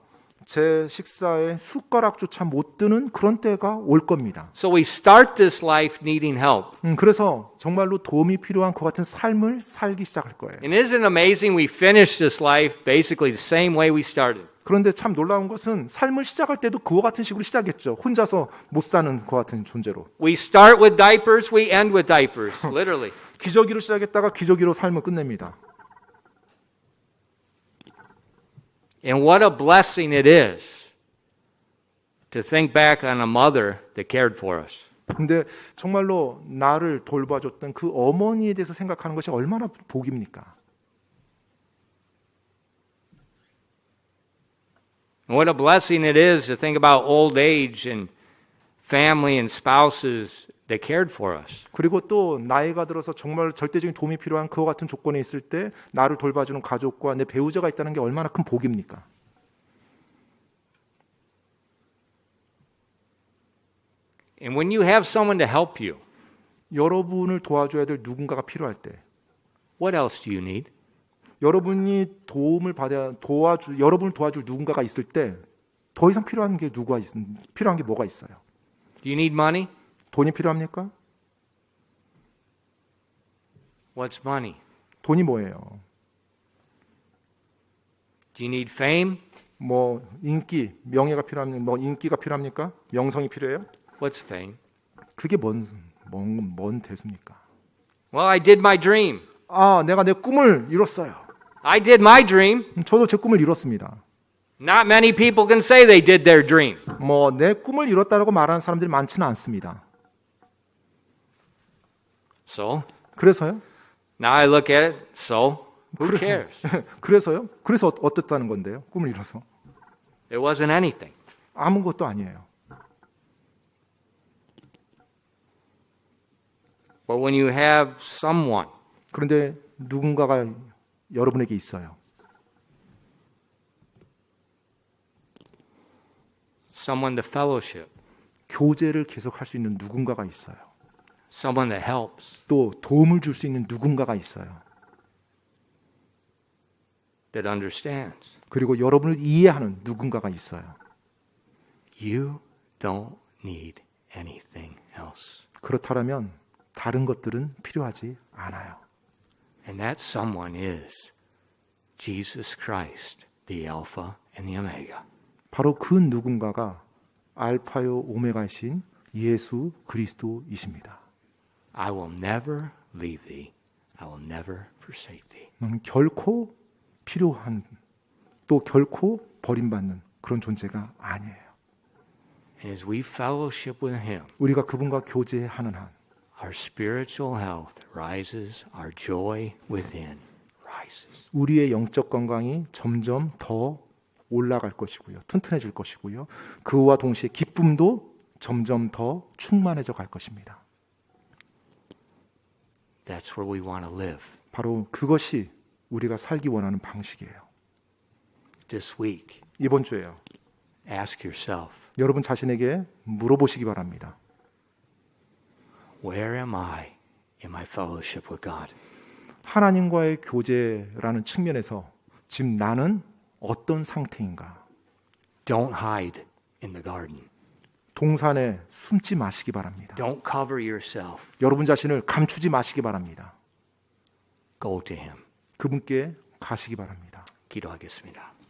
제 식사에 숟가락조차 못 드는 그런 때가 올 겁니다. So we start this life needing help. 그래서 정말로 도움이 필요한 그 같은 삶을 살기 시작할 거예요. And isn't it amazing we finish this life basically the same way we started? 그런데 참 놀라운 것은 삶을 시작할 때도 그와 같은 식으로 시작했죠. 혼자서 못 사는 그와 같은 존재로. We start with diapers, we end with diapers, literally. 기저귀로 시작했다가 기저귀로 삶을 끝냅니다. And what a blessing it is to think back on a mother that cared for us. 근데 정말로 나를 돌봐줬던 그 어머니에 대해서 생각하는 것이 얼마나 복입니까? And what a blessing it is to think about old age and family and spouses that cared for us. 그리고 또 나이가 들어서 정말 절대적인 도움이 필요한 그와 같은 조건에 있을 때 나를 돌봐주는 가족과 내 배우자가 있다는 게 얼마나 큰 복입니까? And when you have someone to help you, 여러분을 도와줘야 될 누군가가 필요할 때 what else do you need? 여러분이 여러분을 도와줄 누군가가 있을 때 더 이상 필요한 게 뭐가 있어요? Do you need money? 돈이 필요합니까? What's money? 돈이 뭐예요? Do you need fame? 뭐 인기, 명예가 필요합니까? 뭐 인기가 필요합니까? 명성이 필요해요? What's fame? 그게 뭔 대수입니까? Well, I did my dream. 내가 내 꿈을 이뤘어요. I did my dream. 저도 제 꿈을 이뤘습니다. Not many people can say they did their dream. 뭐 내 꿈을 이뤘다라고 말하는 사람들이 많지는 않습니다. So, 그래서요? now I look at it, so who cares? 그래서요? 그래서 어땠다는 건데요? 꿈을 이뤄서 It wasn't anything. 아무것도 아니에요. But when you have someone 그런데 누군가가 여러분에게 있어요. someone to fellowship, 교제를 계속할 수 있는 누군가가 있어요. someone that helps, 또 도움을 줄 수 있는 누군가가 있어요. that understands. 그리고 여러분을 이해하는 누군가가 있어요. You don't need anything else. 그렇다면 다른 것들은 필요하지 않아요. And that someone is Jesus Christ, the Alpha and the Omega. 바로 그 누군가가 알파요 오메가이신 예수 그리스도이십니다. I will never leave thee. I will never forsake thee. 너는 결코 필요한 또 결코 버림받는 그런 존재가 아니에요. And as we fellowship with him, 우리가 그분과 교제하는 한 our spiritual health rises, our joy within rises. 우리의 영적 건강이 점점 더 올라갈 것이고요. 튼튼해질 것이고요. 그와 동시에 기쁨도 점점 더 충만해져 갈 것입니다. That's where we want to live. 바로 그것이 우리가 살기 원하는 방식이에요. This week, 이번 주에요. ask yourself, 여러분 자신에게 물어보시기 바랍니다. where am I in my fellowship with God? 하나님과의 교제라는 측면에서 지금 나는 어떤 상태인가? Don't hide in the garden. 동산에 숨지 마시기 바랍니다. Don't cover yourself. 여러분 자신을 감추지 마시기 바랍니다. Go to him. 그분께 가시기 바랍니다. 기도하겠습니다.